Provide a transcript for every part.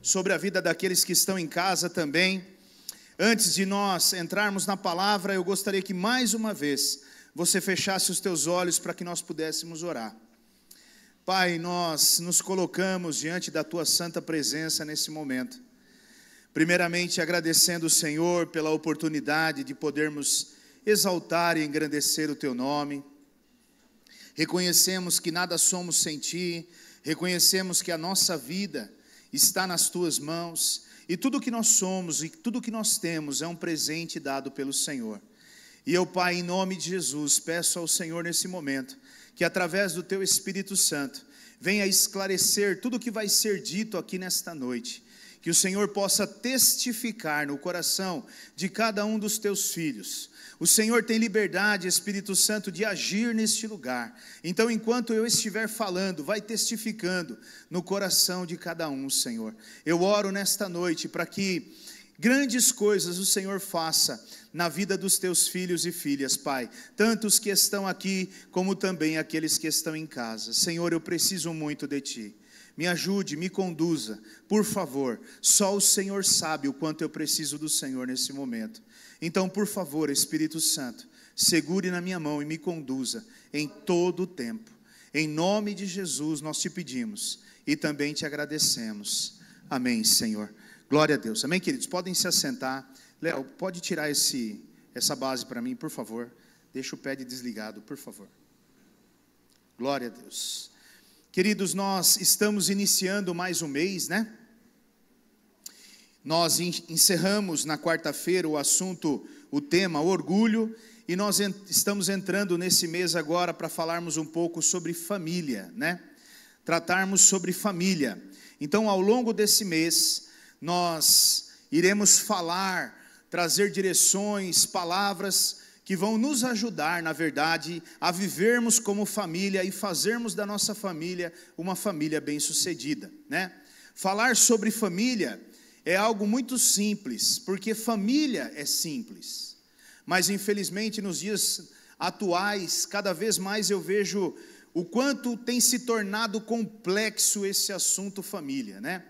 sobre a vida daqueles que estão em casa também. Antes de nós entrarmos na palavra, eu gostaria que mais uma vez você fechasse os teus olhos para que nós pudéssemos orar. Pai, nós nos colocamos diante da tua santa presença nesse momento. Primeiramente agradecendo o Senhor pela oportunidade de podermos exaltar e engrandecer o teu nome. Reconhecemos que nada somos sem ti, reconhecemos que a nossa vida está nas tuas mãos, e tudo que nós somos e tudo que nós temos é um presente dado pelo Senhor. E eu, Pai, em nome de Jesus, peço ao Senhor nesse momento, que através do teu Espírito Santo, venha esclarecer tudo o que vai ser dito aqui nesta noite, que o Senhor possa testificar no coração de cada um dos teus filhos. O Senhor tem liberdade, Espírito Santo, de agir neste lugar. Então, enquanto eu estiver falando, vai testificando no coração de cada um, Senhor. Eu oro nesta noite para que grandes coisas o Senhor faça na vida dos teus filhos e filhas, Pai. Tanto os que estão aqui, como também aqueles que estão em casa. Senhor, eu preciso muito de Ti. Me ajude, me conduza, por favor. Só o Senhor sabe o quanto eu preciso do Senhor nesse momento. Então, por favor, Espírito Santo, segure na minha mão e me conduza em todo o tempo. Em nome de Jesus nós te pedimos e também te agradecemos. Amém, Senhor. Glória a Deus. Amém, queridos? Podem se assentar. Léo, pode tirar essa base para mim, por favor. Deixa o pad desligado, por favor. Glória a Deus. Queridos, nós estamos iniciando mais um mês, né? Nós encerramos na quarta-feira o tema orgulho, e nós estamos entrando nesse mês agora para falarmos um pouco sobre família, né? Tratarmos sobre família. Então, ao longo desse mês, nós iremos falar, trazer direções, palavras que vão nos ajudar, na verdade, a vivermos como família e fazermos da nossa família uma família bem-sucedida, né? Falar sobre família é algo muito simples, porque família é simples, mas infelizmente nos dias atuais, cada vez mais eu vejo o quanto tem se tornado complexo esse assunto família, né?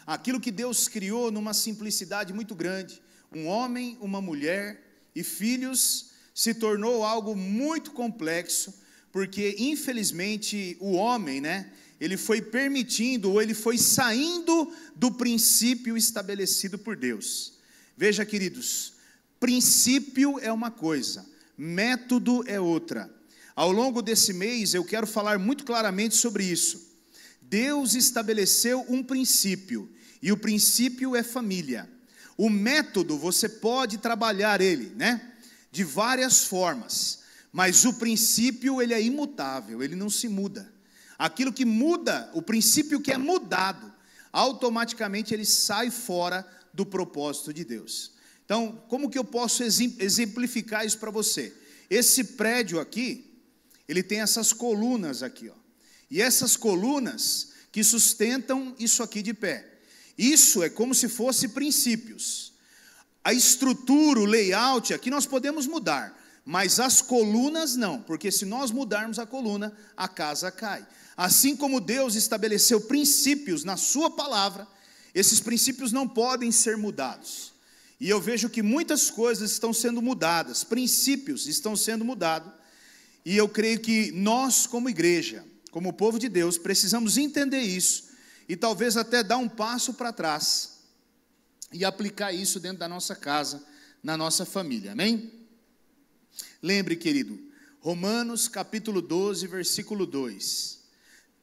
Aquilo que Deus criou numa simplicidade muito grande, um homem, uma mulher e filhos, se tornou algo muito complexo, porque infelizmente o homem, né, ele foi permitindo, ou ele foi saindo do princípio estabelecido por Deus. Veja, queridos, princípio é uma coisa, método é outra. Ao longo desse mês eu quero falar muito claramente sobre isso. Deus estabeleceu um princípio, e o princípio é família. O método você pode trabalhar ele, né, de várias formas, mas o princípio ele é imutável, ele não se muda. Aquilo que muda, o princípio que é mudado, automaticamente ele sai fora do propósito de Deus. Então, como que eu posso exemplificar isso para você? Esse prédio aqui, ele tem essas colunas aqui, ó, e essas colunas que sustentam isso aqui de pé. Isso é como se fosse princípios. A estrutura, o layout, aqui nós podemos mudar, mas as colunas não, porque se nós mudarmos a coluna, a casa cai. Assim como Deus estabeleceu princípios na sua palavra, esses princípios não podem ser mudados. E eu vejo que muitas coisas estão sendo mudadas, princípios estão sendo mudados, e eu creio que nós como igreja, como povo de Deus, precisamos entender isso, e talvez até dar um passo para trás, e aplicar isso dentro da nossa casa, na nossa família, amém? Lembre, querido, Romanos capítulo 12, versículo 2,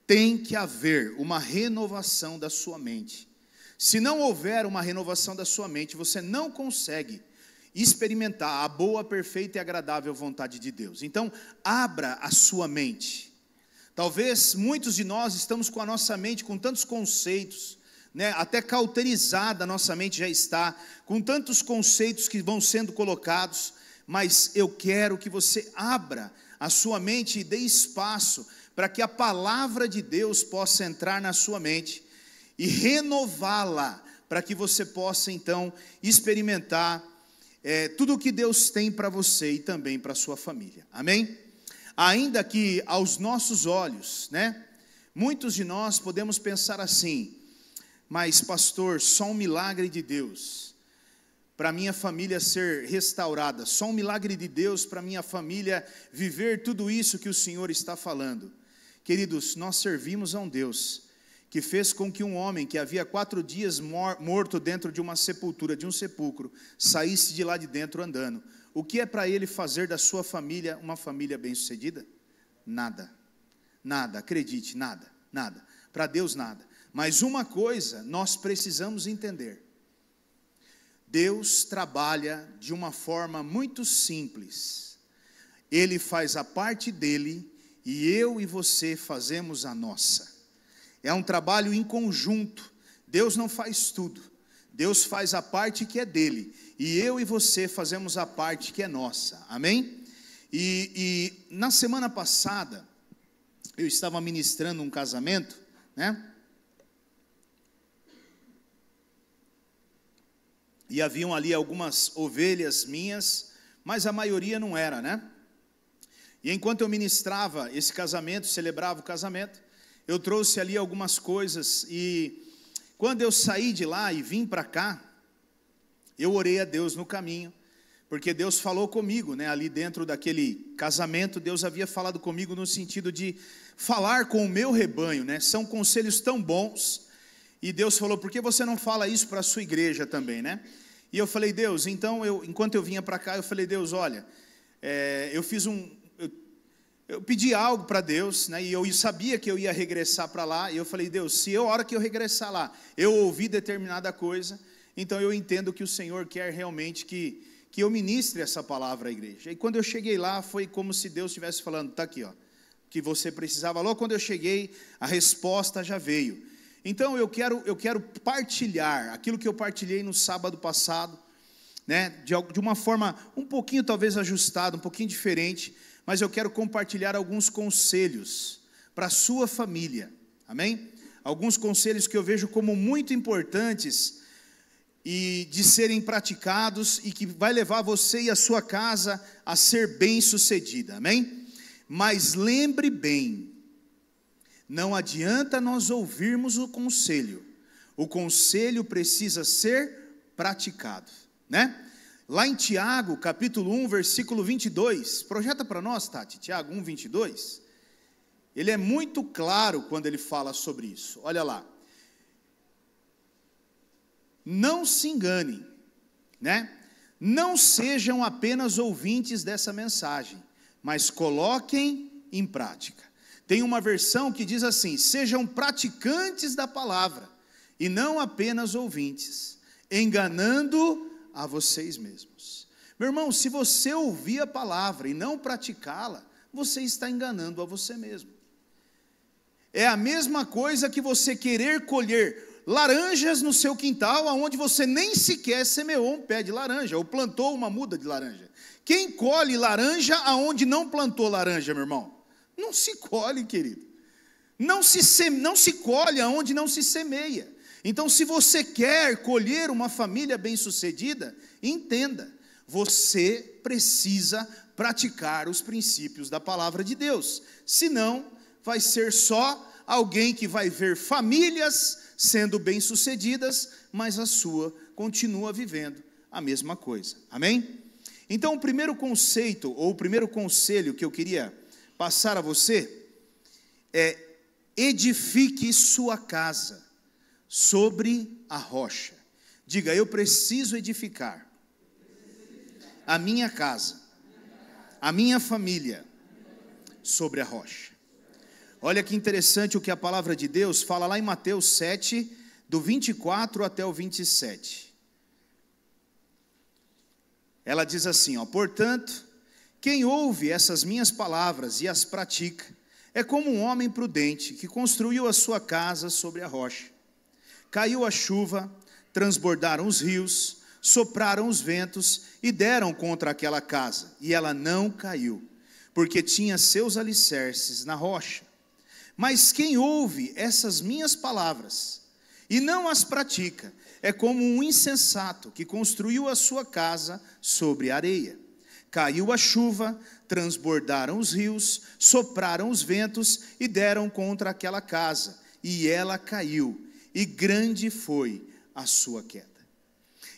tem que haver uma renovação da sua mente. Se não houver uma renovação da sua mente, você não consegue experimentar a boa, perfeita e agradável vontade de Deus. Então, abra a sua mente. Talvez muitos de nós estamos com a nossa mente com tantos conceitos, né, até cauterizada a nossa mente já está, com tantos conceitos que vão sendo colocados, mas eu quero que você abra a sua mente e dê espaço para que a palavra de Deus possa entrar na sua mente e renová-la, para que você possa então experimentar tudo o que Deus tem para você e também para a sua família, amém? Ainda que aos nossos olhos, né, muitos de nós podemos pensar assim: Mas, pastor, só um milagre de Deus para minha família ser restaurada, só um milagre de Deus para minha família viver tudo isso que o Senhor está falando. Queridos, nós servimos a um Deus que fez com que um homem que havia 4 dias morto dentro de uma sepultura, de um sepulcro, saísse de lá de dentro andando. O que é para ele fazer da sua família uma família bem-sucedida? Nada, nada, acredite, nada, nada, para Deus nada. Mas uma coisa nós precisamos entender: Deus trabalha de uma forma muito simples. Ele faz a parte dele e eu e você fazemos a nossa. É um trabalho em conjunto. Deus não faz tudo. Deus faz a parte que é dele e eu e você fazemos a parte que é nossa. Amém? E na semana passada eu estava ministrando um casamento, né? E haviam ali algumas ovelhas minhas, mas a maioria não era, né? E enquanto eu ministrava esse casamento, celebrava o casamento, eu trouxe ali algumas coisas, e quando eu saí de lá e vim para cá, eu orei a Deus no caminho, porque Deus falou comigo, né? Ali dentro daquele casamento, Deus havia falado comigo no sentido de falar com o meu rebanho, né? São conselhos tão bons. E Deus falou: por que você não fala isso para a sua igreja também, né? E eu falei: Deus, então, enquanto eu vinha para cá, eu falei: Deus, olha, eu pedi algo para Deus, né? E eu sabia que eu ia regressar para lá, e eu falei: Deus, se a hora que eu regressar lá, eu ouvi determinada coisa, então eu entendo que o Senhor quer realmente que eu ministre essa palavra à igreja. E quando eu cheguei lá, foi como se Deus estivesse falando: está aqui, ó, que você precisava. Logo quando eu cheguei, a resposta já veio. Então eu quero partilhar aquilo que eu partilhei no sábado passado, né, de uma forma um pouquinho talvez ajustada, um pouquinho diferente, mas eu quero compartilhar alguns conselhos para a sua família, amém? Alguns conselhos que eu vejo como muito importantes e de serem praticados e que vai levar você e a sua casa a ser bem-sucedida, amém? Mas lembre bem, não adianta nós ouvirmos o conselho precisa ser praticado, né? Lá em Tiago, capítulo 1, versículo 22, projeta para nós, Tati, Tiago 1, 22, ele é muito claro quando ele fala sobre isso, olha lá: não se enganem, né? Não sejam apenas ouvintes dessa mensagem, mas coloquem em prática. Tem uma versão que diz assim: sejam praticantes da palavra, e não apenas ouvintes, enganando a vocês mesmos. Meu irmão, se você ouvir a palavra e não praticá-la, você está enganando a você mesmo. É a mesma coisa que você querer colher laranjas no seu quintal, aonde você nem sequer semeou um pé de laranja, ou plantou uma muda de laranja. Quem colhe laranja aonde não plantou laranja, meu irmão? Não se colhe, querido. Não se colhe aonde não se semeia. Então, se você quer colher uma família bem-sucedida, entenda, você precisa praticar os princípios da palavra de Deus. Senão, vai ser só alguém que vai ver famílias sendo bem-sucedidas, mas a sua continua vivendo a mesma coisa. Amém? Então, o primeiro conceito, ou o primeiro conselho que eu queria passar a você é: edifique sua casa sobre a rocha. Diga: eu preciso edificar a minha casa, a minha família sobre a rocha. Olha que interessante o que a palavra de Deus fala lá em Mateus 7, do 24 até o 27. Ela diz assim, ó: portanto, quem ouve essas minhas palavras e as pratica, é como um homem prudente que construiu a sua casa sobre a rocha. Caiu a chuva, transbordaram os rios, sopraram os ventos e deram contra aquela casa, e ela não caiu, porque tinha seus alicerces na rocha. Mas quem ouve essas minhas palavras e não as pratica, é como um insensato que construiu a sua casa sobre a areia. Caiu a chuva, transbordaram os rios, sopraram os ventos e deram contra aquela casa, e ela caiu, e grande foi a sua queda.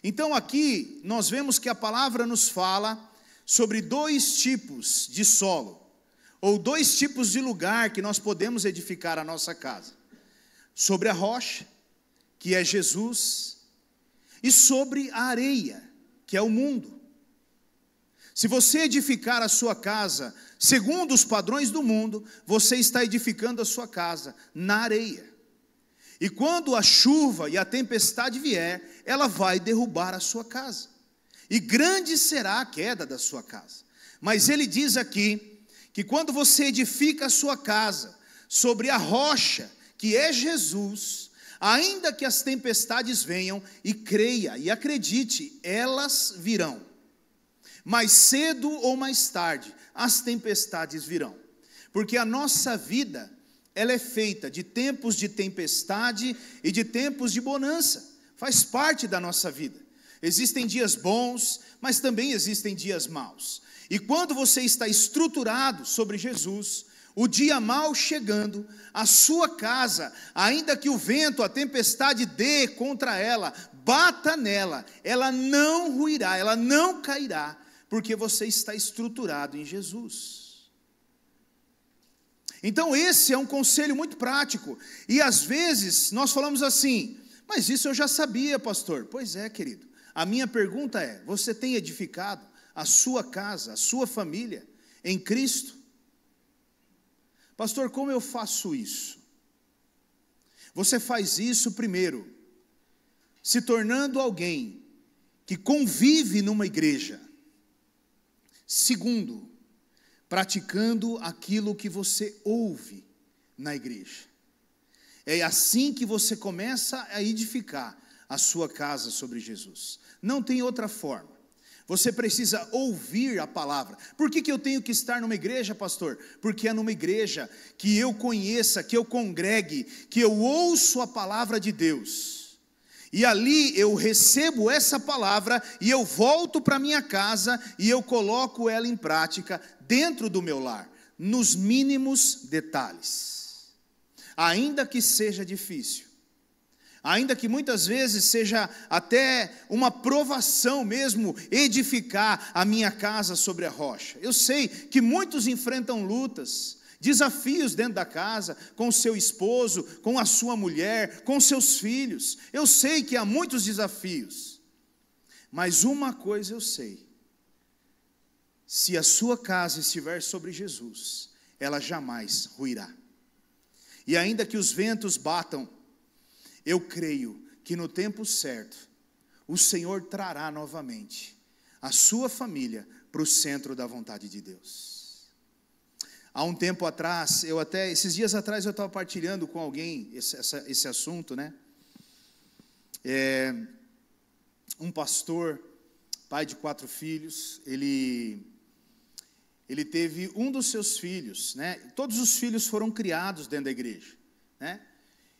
Então aqui nós vemos que a palavra nos fala sobre dois tipos de solo, ou dois tipos de lugar que nós podemos edificar a nossa casa. Sobre a rocha, que é Jesus, e sobre a areia, que é o mundo. Se você edificar a sua casa segundo os padrões do mundo, você está edificando a sua casa na areia. E quando a chuva e a tempestade vier, ela vai derrubar a sua casa. E grande será a queda da sua casa. Mas ele diz aqui, que quando você edifica a sua casa sobre a rocha, que é Jesus, ainda que as tempestades venham, e creia e acredite, elas virão. Mais cedo ou mais tarde, as tempestades virão. Porque a nossa vida, ela é feita de tempos de tempestade e de tempos de bonança. Faz parte da nossa vida. Existem dias bons, mas também existem dias maus. E quando você está estruturado sobre Jesus, o dia mau chegando, a sua casa, ainda que o vento, a tempestade dê contra ela, bata nela, ela não ruirá, ela não cairá, porque você está estruturado em Jesus. Então esse é um conselho muito prático, e às vezes nós falamos assim, mas isso eu já sabia, pastor. Pois é, querido, a minha pergunta é, você tem edificado a sua casa, a sua família em Cristo? Pastor, como eu faço isso? Você faz isso primeiro, se tornando alguém que convive numa igreja. Segundo, praticando aquilo que você ouve na igreja. É assim que você começa a edificar a sua casa sobre Jesus. Não tem outra forma. Você precisa ouvir a palavra. Por que eu tenho que estar numa igreja, pastor? Porque é numa igreja que eu conheça, que eu congregue, que eu ouço a palavra de Deus. E ali eu recebo essa palavra e eu volto para minha casa e eu coloco ela em prática dentro do meu lar, nos mínimos detalhes. Ainda que seja difícil. Ainda que muitas vezes seja até uma provação mesmo edificar a minha casa sobre a rocha. Eu sei que muitos enfrentam lutas, desafios dentro da casa, com o seu esposo, com a sua mulher, com seus filhos. Eu sei que há muitos desafios, mas uma coisa eu sei: se a sua casa estiver sobre Jesus, ela jamais ruirá. E ainda que os ventos batam, eu creio que no tempo certo, o Senhor trará novamente a sua família para o centro da vontade de Deus. Há um tempo atrás, esses dias atrás eu estava partilhando com alguém esse assunto, né? Um pastor, pai de 4 filhos, ele teve um dos seus filhos, né? Todos os filhos foram criados dentro da igreja, né?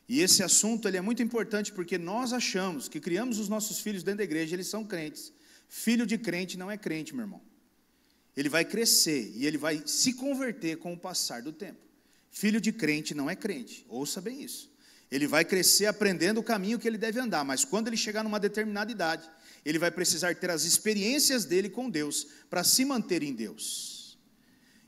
E esse assunto ele é muito importante porque nós achamos que criamos os nossos filhos dentro da igreja, eles são crentes. Filho de crente não é crente, meu irmão. Ele vai crescer e ele vai se converter com o passar do tempo. Filho de crente não é crente, ouça bem isso. Ele vai crescer aprendendo o caminho que ele deve andar, mas quando ele chegar numa determinada idade, ele vai precisar ter as experiências dele com Deus para se manter em Deus.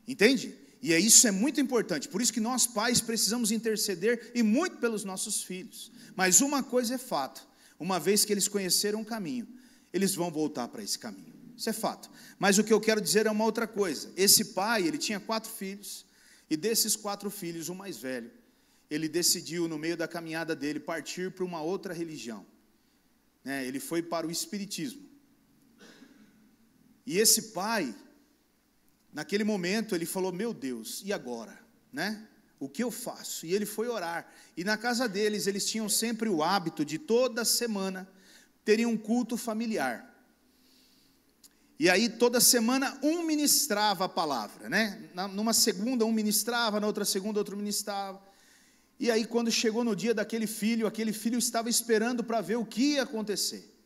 Entende? E isso é muito importante, por isso que nós pais precisamos interceder e muito pelos nossos filhos. Mas uma coisa é fato, uma vez que eles conheceram o caminho, eles vão voltar para esse caminho, isso é fato. Mas o que eu quero dizer é uma outra coisa. Esse pai, ele tinha 4 filhos, e desses 4 filhos, o mais velho, ele decidiu no meio da caminhada dele partir para uma outra religião, né? Ele foi para o espiritismo. E esse pai, naquele momento ele falou, meu Deus, e agora, né? O que eu faço? E ele foi orar, e na casa deles, eles tinham sempre o hábito de toda semana, terem um culto familiar, e aí toda semana um ministrava a palavra, né? Numa segunda um ministrava, na outra segunda outro ministrava, e aí quando chegou no dia daquele filho, aquele filho estava esperando para ver o que ia acontecer,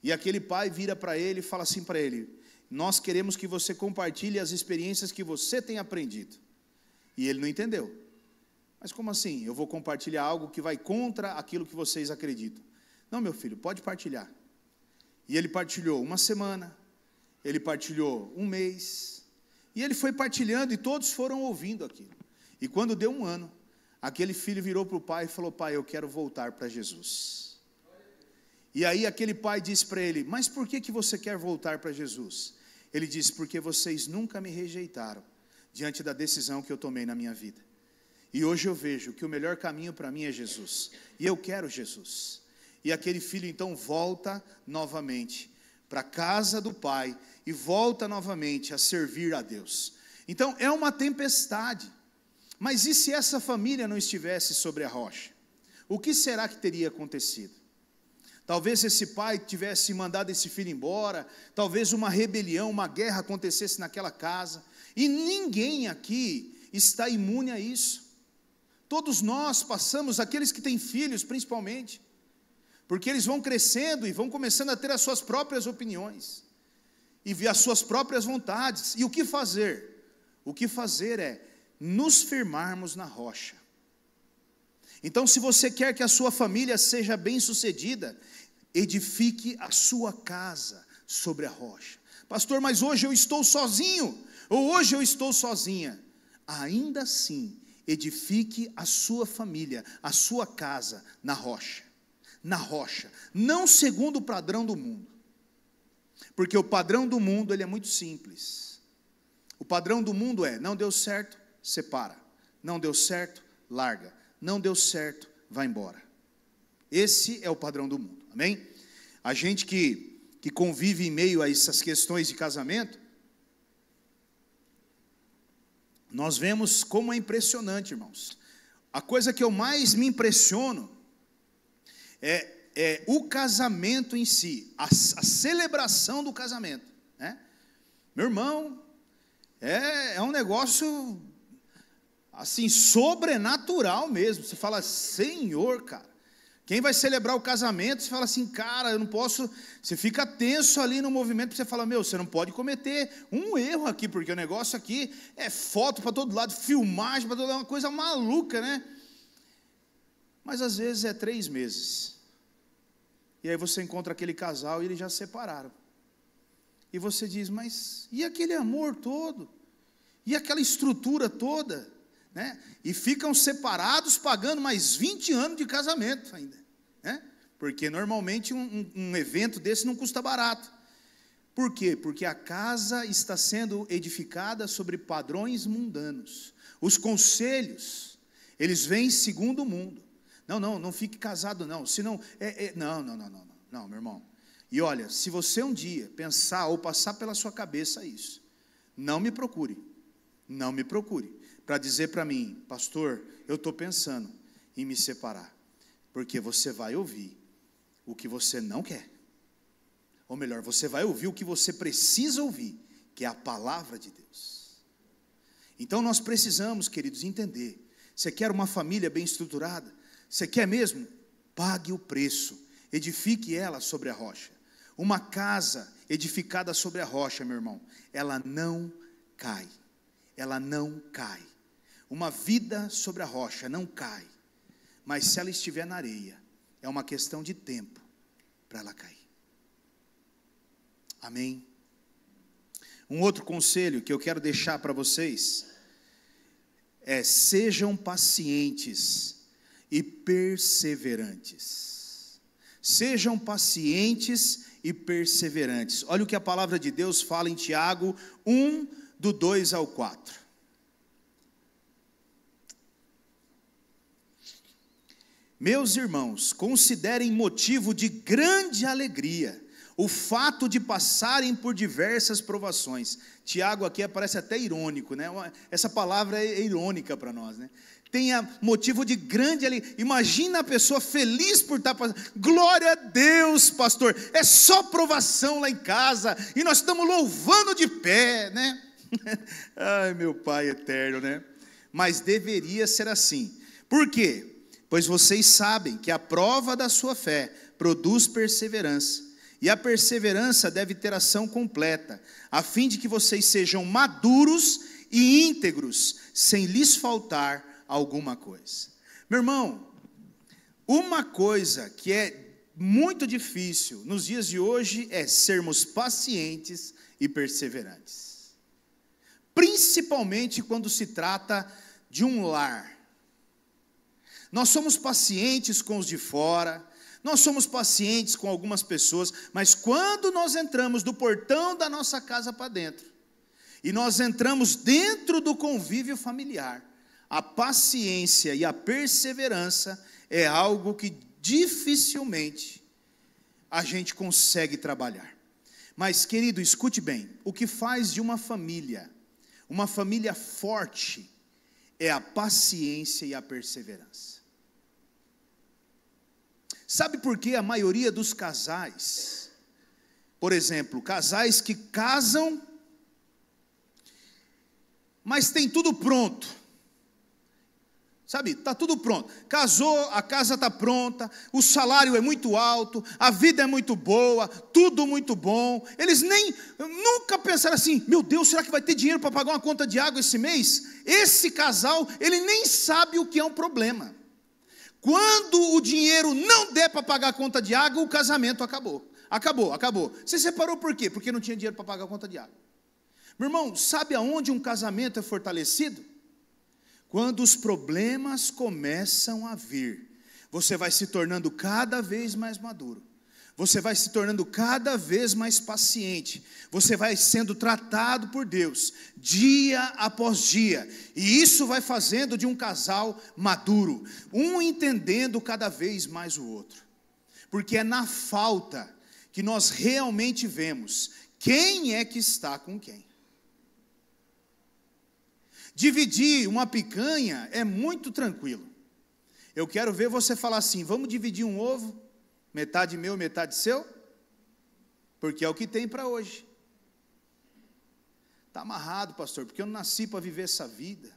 e aquele pai vira para ele e fala assim para ele, nós queremos que você compartilhe as experiências que você tem aprendido. E ele não entendeu. Mas como assim? Eu vou compartilhar algo que vai contra aquilo que vocês acreditam. Não, meu filho, pode partilhar. E ele partilhou uma semana, ele partilhou um mês, e ele foi partilhando e todos foram ouvindo aquilo. E quando deu um ano, aquele filho virou para o pai e falou: pai, eu quero voltar para Jesus. E aí aquele pai disse para ele: mas por que você quer voltar para Jesus? Ele disse: porque vocês nunca me rejeitaram diante da decisão que eu tomei na minha vida. E hoje eu vejo que o melhor caminho para mim é Jesus, e eu quero Jesus. E aquele filho então volta novamente para a casa do pai, e volta novamente a servir a Deus. Então é uma tempestade, mas e se essa família não estivesse sobre a rocha? O que será que teria acontecido? Talvez esse pai tivesse mandado esse filho embora, talvez uma rebelião, uma guerra acontecesse naquela casa, e ninguém aqui está imune a isso. Todos nós passamos, aqueles que têm filhos principalmente, porque eles vão crescendo e vão começando a ter as suas próprias opiniões, e as suas próprias vontades. E o que fazer? O que fazer é nos firmarmos na rocha. Então, se você quer que a sua família seja bem-sucedida, edifique a sua casa sobre a rocha. Pastor, mas hoje eu estou sozinho, ou hoje eu estou sozinha. Ainda assim, edifique a sua família, a sua casa na rocha. Na rocha, não segundo o padrão do mundo, porque o padrão do mundo ele é muito simples. O padrão do mundo é: não deu certo, separa, não deu certo, larga, não deu certo, vai embora. Esse é o padrão do mundo, amém? A gente que convive em meio a essas questões de casamento, nós vemos como é impressionante, irmãos. A coisa que eu mais me impressiono é o casamento em si, a celebração do casamento, né? Meu irmão, é um negócio assim, sobrenatural mesmo. Você fala: Senhor, cara, quem vai celebrar o casamento, você fala assim: cara, eu não posso. Você fica tenso ali no movimento, você fala: meu, você não pode cometer um erro aqui, porque o negócio aqui é foto para todo lado, filmagem para todo lado, uma coisa maluca, né? Mas às vezes é 3 meses, e aí você encontra aquele casal e eles já se separaram, e você diz: mas e aquele amor todo? E aquela estrutura toda? Né? E ficam separados pagando mais 20 anos de casamento ainda, né? Porque normalmente um evento desse não custa barato. Por quê? Porque a casa está sendo edificada sobre padrões mundanos. Os conselhos, eles vêm segundo o mundo. Não fique casado não, senão, não, meu irmão. E olha, se você um dia pensar ou passar pela sua cabeça isso, não me procure, para dizer para mim: pastor, eu estou pensando em me separar, porque você vai ouvir o que você não quer, ou melhor, você vai ouvir o que você precisa ouvir, que é a palavra de Deus. Então nós precisamos, queridos, entender. Você quer uma família bem estruturada? Você quer mesmo? Pague o preço, edifique ela sobre a rocha. Uma casa edificada sobre a rocha, meu irmão, ela não cai, ela não cai. Uma vida sobre a rocha não cai, mas se ela estiver na areia, é uma questão de tempo para ela cair. Amém? Um outro conselho que eu quero deixar para vocês é: sejam pacientes e perseverantes. Sejam pacientes e perseverantes. Olha o que a palavra de Deus fala em Tiago 1, do 2 ao 4. Meus irmãos, considerem motivo de grande alegria o fato de passarem por diversas provações. Tiago aqui parece até irônico, né? Essa palavra é irônica para nós, né? Tenha motivo de grande alegria. Imagina a pessoa feliz por estar passando. Glória a Deus, pastor, é só provação lá em casa, e nós estamos louvando de pé, né? Ai, meu Pai eterno, né? Mas deveria ser assim. Por quê? Pois vocês sabem que a prova da sua fé produz perseverança, e a perseverança deve ter ação completa, a fim de que vocês sejam maduros e íntegros, sem lhes faltar alguma coisa. Meu irmão, uma coisa que é muito difícil nos dias de hoje é sermos pacientes e perseverantes. Principalmente quando se trata de um lar. Nós somos pacientes com os de fora, nós somos pacientes com algumas pessoas, mas quando nós entramos do portão da nossa casa para dentro, e nós entramos dentro do convívio familiar, a paciência e a perseverança é algo que dificilmente a gente consegue trabalhar. Mas, querido, escute bem, o que faz de uma família forte, é a paciência e a perseverança. Sabe por que a maioria dos casais, por exemplo, casais que casam, mas tem tudo pronto, sabe, está tudo pronto, casou, a casa está pronta, o salário é muito alto, a vida é muito boa, tudo muito bom, eles nunca pensaram assim, meu Deus, será que vai ter dinheiro para pagar uma conta de água esse mês? Esse casal, ele nem sabe o que é um problema. Quando o dinheiro não der para pagar a conta de água, o casamento acabou. Você separou por quê? Porque não tinha dinheiro para pagar a conta de água. Meu irmão, sabe aonde um casamento é fortalecido? Quando os problemas começam a vir, você vai se tornando cada vez mais maduro, você vai se tornando cada vez mais paciente, você vai sendo tratado por Deus, dia após dia, e isso vai fazendo de um casal maduro, um entendendo cada vez mais o outro, porque é na falta que nós realmente vemos quem é que está com quem. Dividir uma picanha é muito tranquilo. Eu quero ver você falar assim, vamos dividir um ovo, metade meu, metade seu, porque é o que tem para hoje. Está amarrado, pastor, porque eu não nasci para viver essa vida.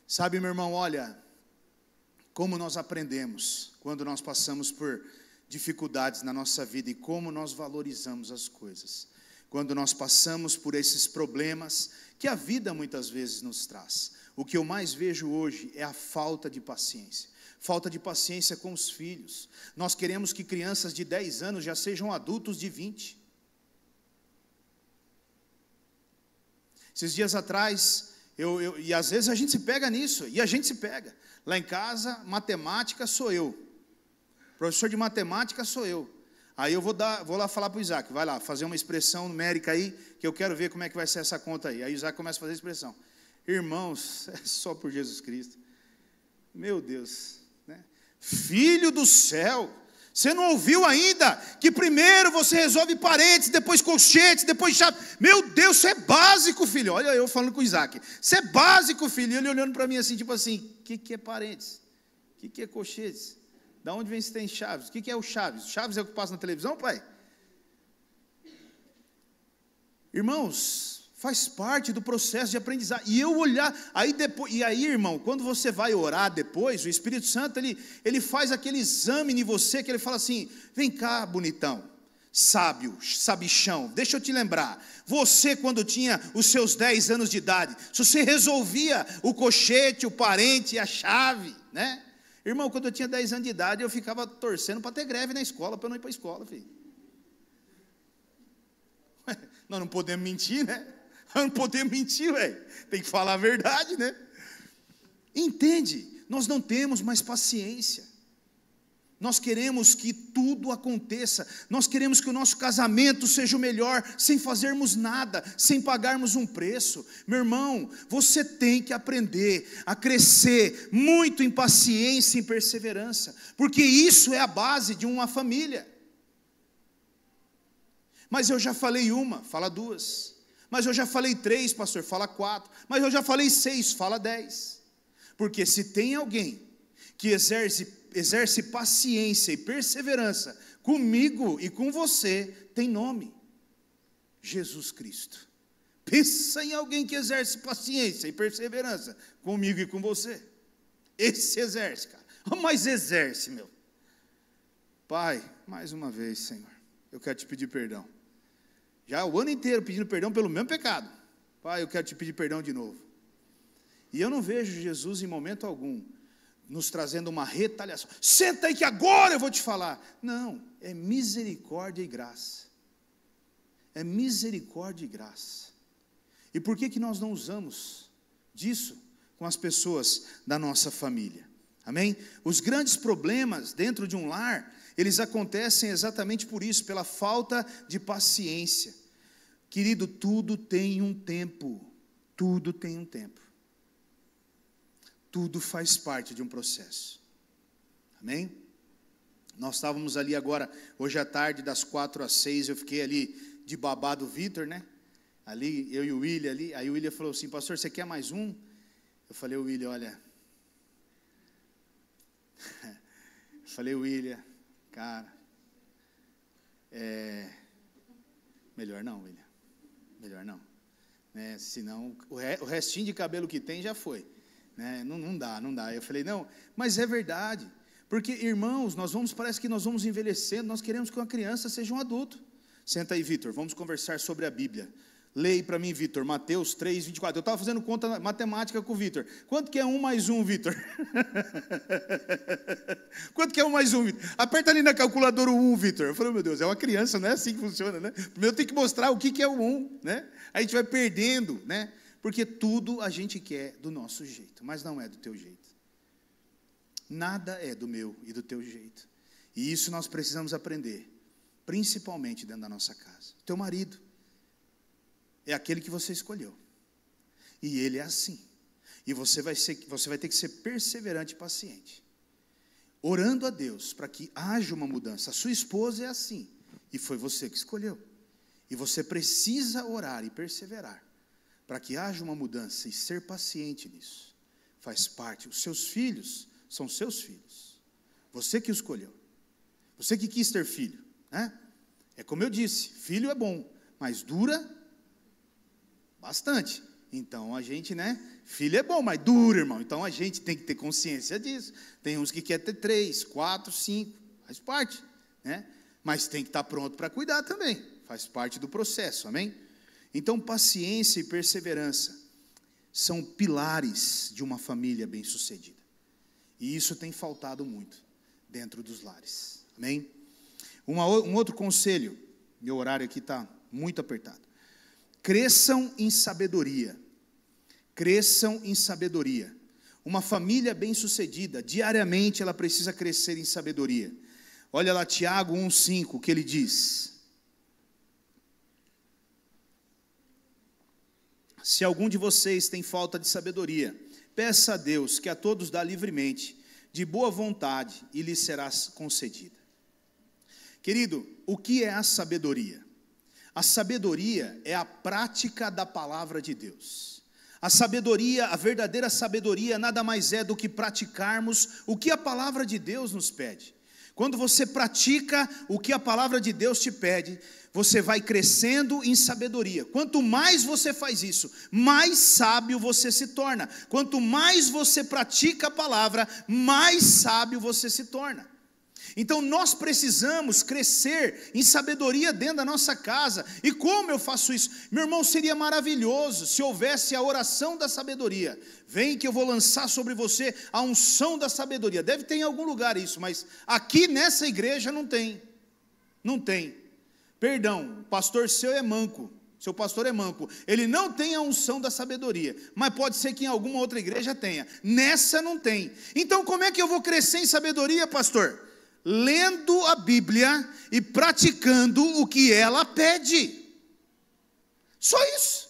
Sabe, meu irmão, olha, como nós aprendemos quando nós passamos por dificuldades na nossa vida e como nós valorizamos as coisas. Quando nós passamos por esses problemas que a vida muitas vezes nos traz. O que eu mais vejo hoje é a falta de paciência. Falta de paciência com os filhos. Nós queremos que crianças de 10 anos já sejam adultos de 20. Esses dias atrás, e às vezes a gente se pega nisso, e a gente se pega. Lá em casa, matemática sou eu. Professor de matemática sou eu. Aí eu vou lá falar para o Isaac, vai lá, fazer uma expressão numérica aí, que eu quero ver como é que vai ser essa conta aí. Aí o Isaac começa a fazer a expressão. Irmãos, é só por Jesus Cristo. Meu Deus, né? Filho do céu, você não ouviu ainda que primeiro você resolve parênteses, depois colchetes, depois chave. Meu Deus, isso é básico, filho. Olha eu falando com o Isaac. Isso é básico, filho. E ele olhando para mim assim, tipo assim, o que é parênteses? O que é colchetes? Da onde vem se tem chaves? O que é o chaves? Chaves é o que passa na televisão, pai? Irmãos, faz parte do processo de aprendizagem. E eu olhar, e aí, irmão, quando você vai orar depois, o Espírito Santo, ele faz aquele exame em você, que ele fala assim, vem cá, bonitão, sábio, sabichão, deixa eu te lembrar, você quando tinha os seus 10 anos de idade, se você resolvia o cochete, o parente e a chave, né? Irmão, quando eu tinha 10 anos de idade, eu ficava torcendo para ter greve na escola, para eu não ir para a escola, filho. Nós não podemos mentir, né? Nós não podemos mentir, velho. Tem que falar a verdade, né? Entende? Nós não temos mais paciência. Nós queremos que tudo aconteça. Nós queremos que o nosso casamento seja o melhor, sem fazermos nada, sem pagarmos um preço. Meu irmão, você tem que aprender a crescer muito em paciência e perseverança, porque isso é a base de uma família. Mas eu já falei uma, fala 2. Mas eu já falei 3, pastor, fala 4. Mas eu já falei 6, fala 10. Porque se tem alguém que exerce paciência e perseverança comigo e com você, tem nome: Jesus Cristo. Pensa em alguém que exerce paciência e perseverança comigo e com você. Esse exerce, cara. Mas exerce, meu. Pai, mais uma vez, Senhor, eu quero te pedir perdão. Já o ano inteiro pedindo perdão pelo mesmo pecado. Pai, eu quero te pedir perdão de novo. E eu não vejo Jesus em momento algum nos trazendo uma retaliação. Senta aí que agora eu vou te falar. Não, é misericórdia e graça. É misericórdia e graça. E por que nós não usamos disso com as pessoas da nossa família? Amém? Os grandes problemas dentro de um lar, eles acontecem exatamente por isso, pela falta de paciência. Querido, tudo tem um tempo. Tudo tem um tempo. Tudo faz parte de um processo. Amém? Nós estávamos ali agora, hoje à tarde, das 4 às 6, eu fiquei ali de babá do Vitor, né? Ali, eu e o William ali. Aí o William falou assim: pastor, você quer mais um? Eu falei: William, olha. Eu falei: William, cara, melhor não, William. Melhor não. Né? Senão, o restinho de cabelo que tem já foi. Né? Não dá. Eu falei: não, mas é verdade. Porque, irmãos, parece que nós vamos envelhecendo, nós queremos que uma criança seja um adulto. Senta aí, Vitor, vamos conversar sobre a Bíblia. Leia para mim, Vitor, Mateus 3, 24. Eu estava fazendo conta matemática com o Vitor. Quanto que é 1 mais 1, Vitor? Quanto que é 1 mais 1, Vitor? Aperta ali na calculadora o 1, Vitor. Eu falei: meu Deus, é uma criança, não é assim que funciona, né? Primeiro tem que mostrar o que é o 1, né? Aí a gente vai perdendo, né? Porque tudo a gente quer do nosso jeito, mas não é do teu jeito. Nada é do meu e do teu jeito. E isso nós precisamos aprender, principalmente dentro da nossa casa. Teu marido é aquele que você escolheu. E ele é assim. E você vai ter que ser perseverante e paciente, orando a Deus para que haja uma mudança. A sua esposa é assim, e foi você que escolheu. E você precisa orar e perseverar para que haja uma mudança e ser paciente nisso. Faz parte. Os seus filhos são seus filhos. Você que o escolheu. Você que quis ter filho, né? É como eu disse, filho é bom, mas dura bastante. Então a gente, né? Filho é bom, mas dura, irmão. Então a gente tem que ter consciência disso. Tem uns que querem ter 3, 4, 5, faz parte, né? Mas tem que estar pronto para cuidar também. Faz parte do processo, amém? Então paciência e perseverança são pilares de uma família bem-sucedida. E isso tem faltado muito dentro dos lares, amém? Um outro conselho, meu horário aqui está muito apertado. Cresçam em sabedoria. Cresçam em sabedoria. Uma família bem-sucedida, diariamente ela precisa crescer em sabedoria. Olha lá Tiago 1,5, o que ele diz. Se algum de vocês tem falta de sabedoria, peça a Deus, que a todos dá livremente, de boa vontade, e lhe será concedida. Querido, o que é a sabedoria? A sabedoria é a prática da palavra de Deus. A sabedoria, a verdadeira sabedoria, nada mais é do que praticarmos o que a palavra de Deus nos pede. Quando você pratica o que a palavra de Deus te pede, você vai crescendo em sabedoria. Quanto mais você faz isso, mais sábio você se torna. Quanto mais você pratica a palavra, mais sábio você se torna. Então nós precisamos crescer em sabedoria dentro da nossa casa. E como eu faço isso? Meu irmão, seria maravilhoso se houvesse a oração da sabedoria. Vem que eu vou lançar sobre você a unção da sabedoria. Deve ter em algum lugar isso, mas aqui nessa igreja não tem. Não tem. Perdão, o pastor seu é manco. Seu pastor é manco. Ele não tem a unção da sabedoria, mas pode ser que em alguma outra igreja tenha. Nessa não tem. Então como é que eu vou crescer em sabedoria, pastor? Lendo a Bíblia e praticando o que ela pede. Só isso.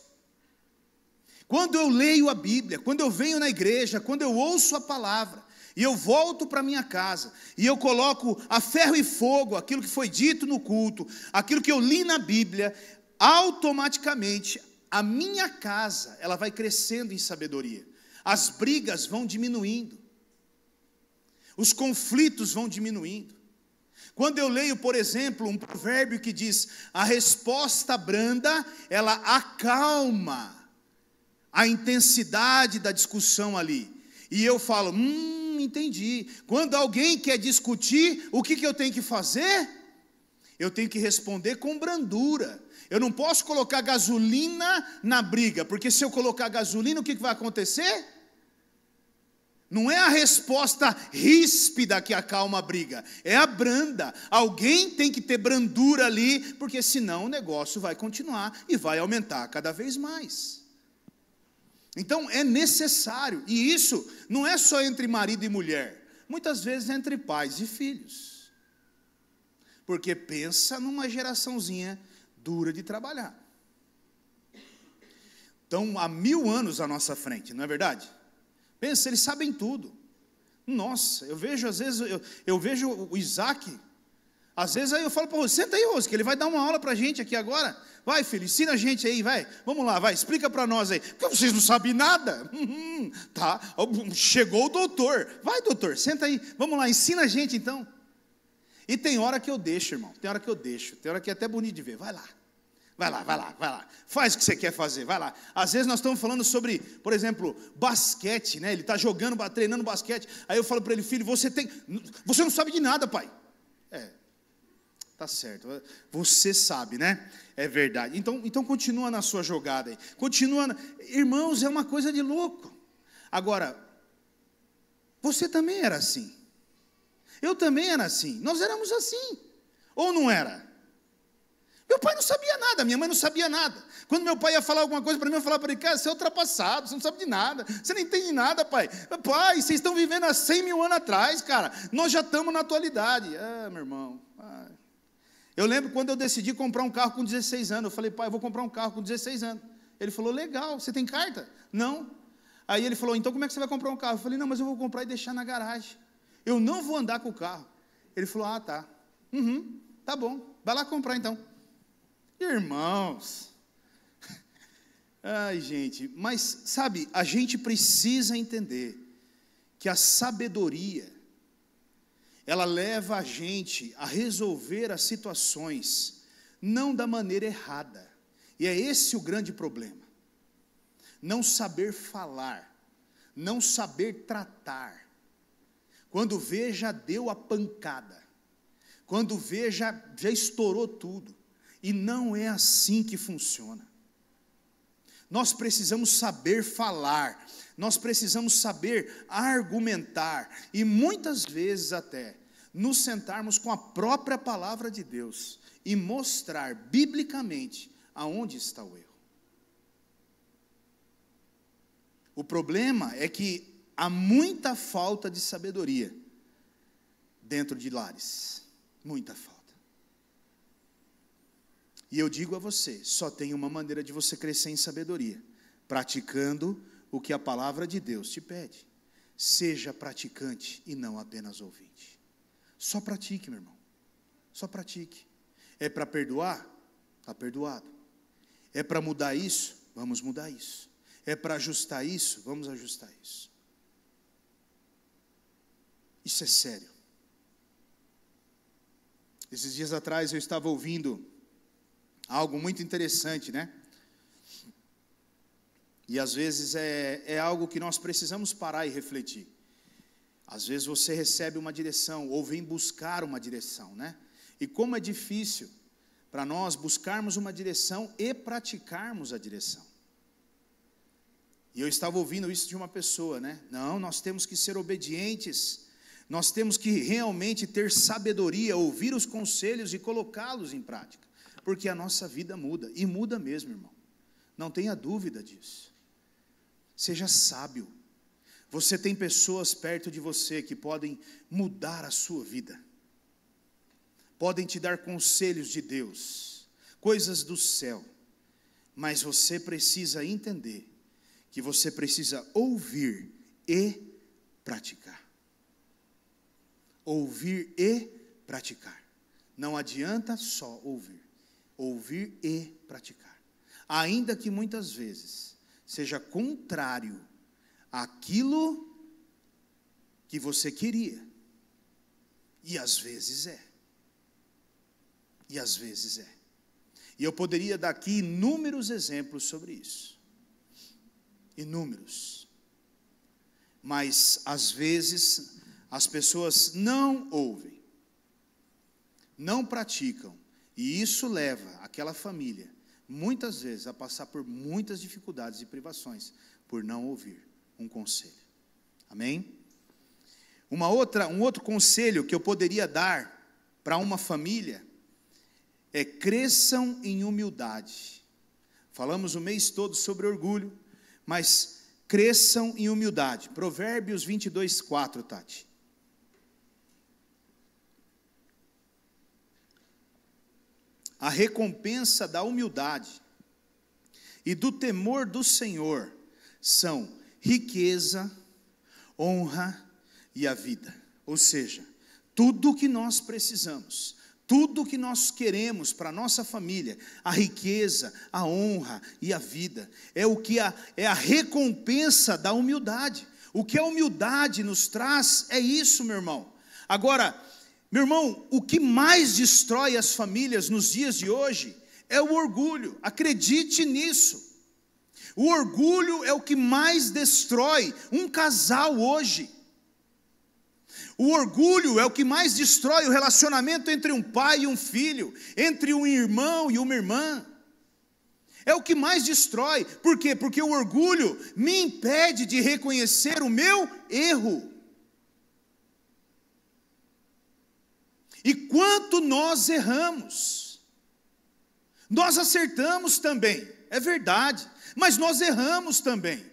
Quando eu leio a Bíblia, quando eu venho na igreja, quando eu ouço a palavra, e eu volto para minha casa, e eu coloco a ferro e fogo aquilo que foi dito no culto, aquilo que eu li na Bíblia, automaticamente a minha casa, ela vai crescendo em sabedoria. As brigas vão diminuindo. Os conflitos vão diminuindo. Quando eu leio, por exemplo, um provérbio que diz: a resposta branda, ela acalma a intensidade da discussão ali. E eu falo, entendi. Quando alguém quer discutir, o que eu tenho que fazer? Eu tenho que responder com brandura. Eu não posso colocar gasolina na briga, porque se eu colocar gasolina, o que vai acontecer? Não é a resposta ríspida que acalma a briga, é a branda. Alguém tem que ter brandura ali, porque senão o negócio vai continuar e vai aumentar cada vez mais. Então é necessário, e isso não é só entre marido e mulher, muitas vezes é entre pais e filhos. Porque pensa numa geraçãozinha dura de trabalhar. Então há 1000 anos à nossa frente, não é verdade? Pensa, eles sabem tudo. Nossa, eu vejo às vezes, eu vejo o Isaac, às vezes aí eu falo para você, senta aí, Rose, que ele vai dar uma aula para a gente aqui agora. Vai, filho, ensina a gente aí, vai. Vamos lá, vai, explica para nós aí. Porque vocês não sabem nada. Tá, chegou o doutor. Vai, doutor, senta aí. Vamos lá, ensina a gente então. E tem hora que eu deixo, irmão. Tem hora que eu deixo. Tem hora que é até bonito de ver. Vai lá. Vai lá, vai lá, vai lá. Faz o que você quer fazer, vai lá. Às vezes nós estamos falando sobre, por exemplo, basquete, né? Ele está jogando, treinando basquete. Aí eu falo para ele, filho, você não sabe de nada, pai. Tá certo. Você sabe, né? É verdade. Então continua na sua jogada aí. Continua. Irmãos, é uma coisa de louco. Agora, você também era assim. Eu também era assim. Nós éramos assim. Ou não era? Meu pai não sabia nada, minha mãe não sabia nada. Quando meu pai ia falar alguma coisa para mim, eu falava para ele, cara, você é ultrapassado, você não sabe de nada, você não entende nada, pai. Pai, vocês estão vivendo há 100 mil anos atrás, cara, nós já estamos na atualidade. Meu irmão, eu lembro quando eu decidi comprar um carro com 16 anos, eu falei, pai, eu vou comprar um carro com 16 anos. Ele falou, legal, você tem carta? Não. Aí ele falou, então como é que você vai comprar um carro? Eu falei, não, mas eu vou comprar e deixar na garagem. Eu não vou andar com o carro. Ele falou, tá. Tá bom, vai lá comprar então. Irmãos, ai gente, mas sabe, a gente precisa entender que a sabedoria, ela leva a gente a resolver as situações, não da maneira errada, e é esse o grande problema, não saber falar, não saber tratar, quando vê já deu a pancada, quando vê já estourou tudo. E não é assim que funciona. Nós precisamos saber falar, nós precisamos saber argumentar, e muitas vezes até nos sentarmos com a própria palavra de Deus e mostrar biblicamente aonde está o erro. O problema é que há muita falta de sabedoria dentro de lares, muita falta. E eu digo a você, só tem uma maneira de você crescer em sabedoria, praticando o que a palavra de Deus te pede. Seja praticante e não apenas ouvinte. Só pratique, meu irmão. Só pratique. É para perdoar? Está perdoado. É para mudar isso? Vamos mudar isso. É para ajustar isso? Vamos ajustar isso. Isso é sério. Esses dias atrás eu estava ouvindo algo muito interessante, né? E às vezes é algo que nós precisamos parar e refletir. Às vezes você recebe uma direção, ou vem buscar uma direção, né? E como é difícil para nós buscarmos uma direção e praticarmos a direção. E eu estava ouvindo isso de uma pessoa, né? Não, nós temos que ser obedientes, nós temos que realmente ter sabedoria, ouvir os conselhos e colocá-los em prática. Porque a nossa vida muda, e muda mesmo, irmão. Não tenha dúvida disso. Seja sábio. Você tem pessoas perto de você que podem mudar a sua vida. Podem te dar conselhos de Deus, coisas do céu. Mas você precisa entender que você precisa ouvir e praticar. Ouvir e praticar. Não adianta só ouvir. Ouvir e praticar, ainda que muitas vezes seja contrário àquilo que você queria, e às vezes é, e eu poderia dar aqui inúmeros exemplos sobre isso, inúmeros, mas às vezes as pessoas não ouvem, não praticam, e isso leva aquela família, muitas vezes, a passar por muitas dificuldades e privações, por não ouvir um conselho. Amém? Um outro conselho que eu poderia dar para uma família é: cresçam em humildade. Falamos o mês todo sobre orgulho, mas cresçam em humildade. Provérbios 22:4, Tati. A recompensa da humildade e do temor do Senhor são riqueza, honra e a vida. Ou seja, tudo o que nós precisamos, tudo o que nós queremos para a nossa família, a riqueza, a honra e a vida, é a recompensa da humildade. O que a humildade nos traz é isso, meu irmão. Agora, meu irmão, o que mais destrói as famílias nos dias de hoje é o orgulho. Acredite nisso. O orgulho é o que mais destrói um casal hoje. O orgulho é o que mais destrói o relacionamento entre um pai e um filho, entre um irmão e uma irmã. É o que mais destrói. Por quê? Porque o orgulho me impede de reconhecer o meu erro. E quanto nós erramos, nós acertamos também, é verdade, mas nós erramos também.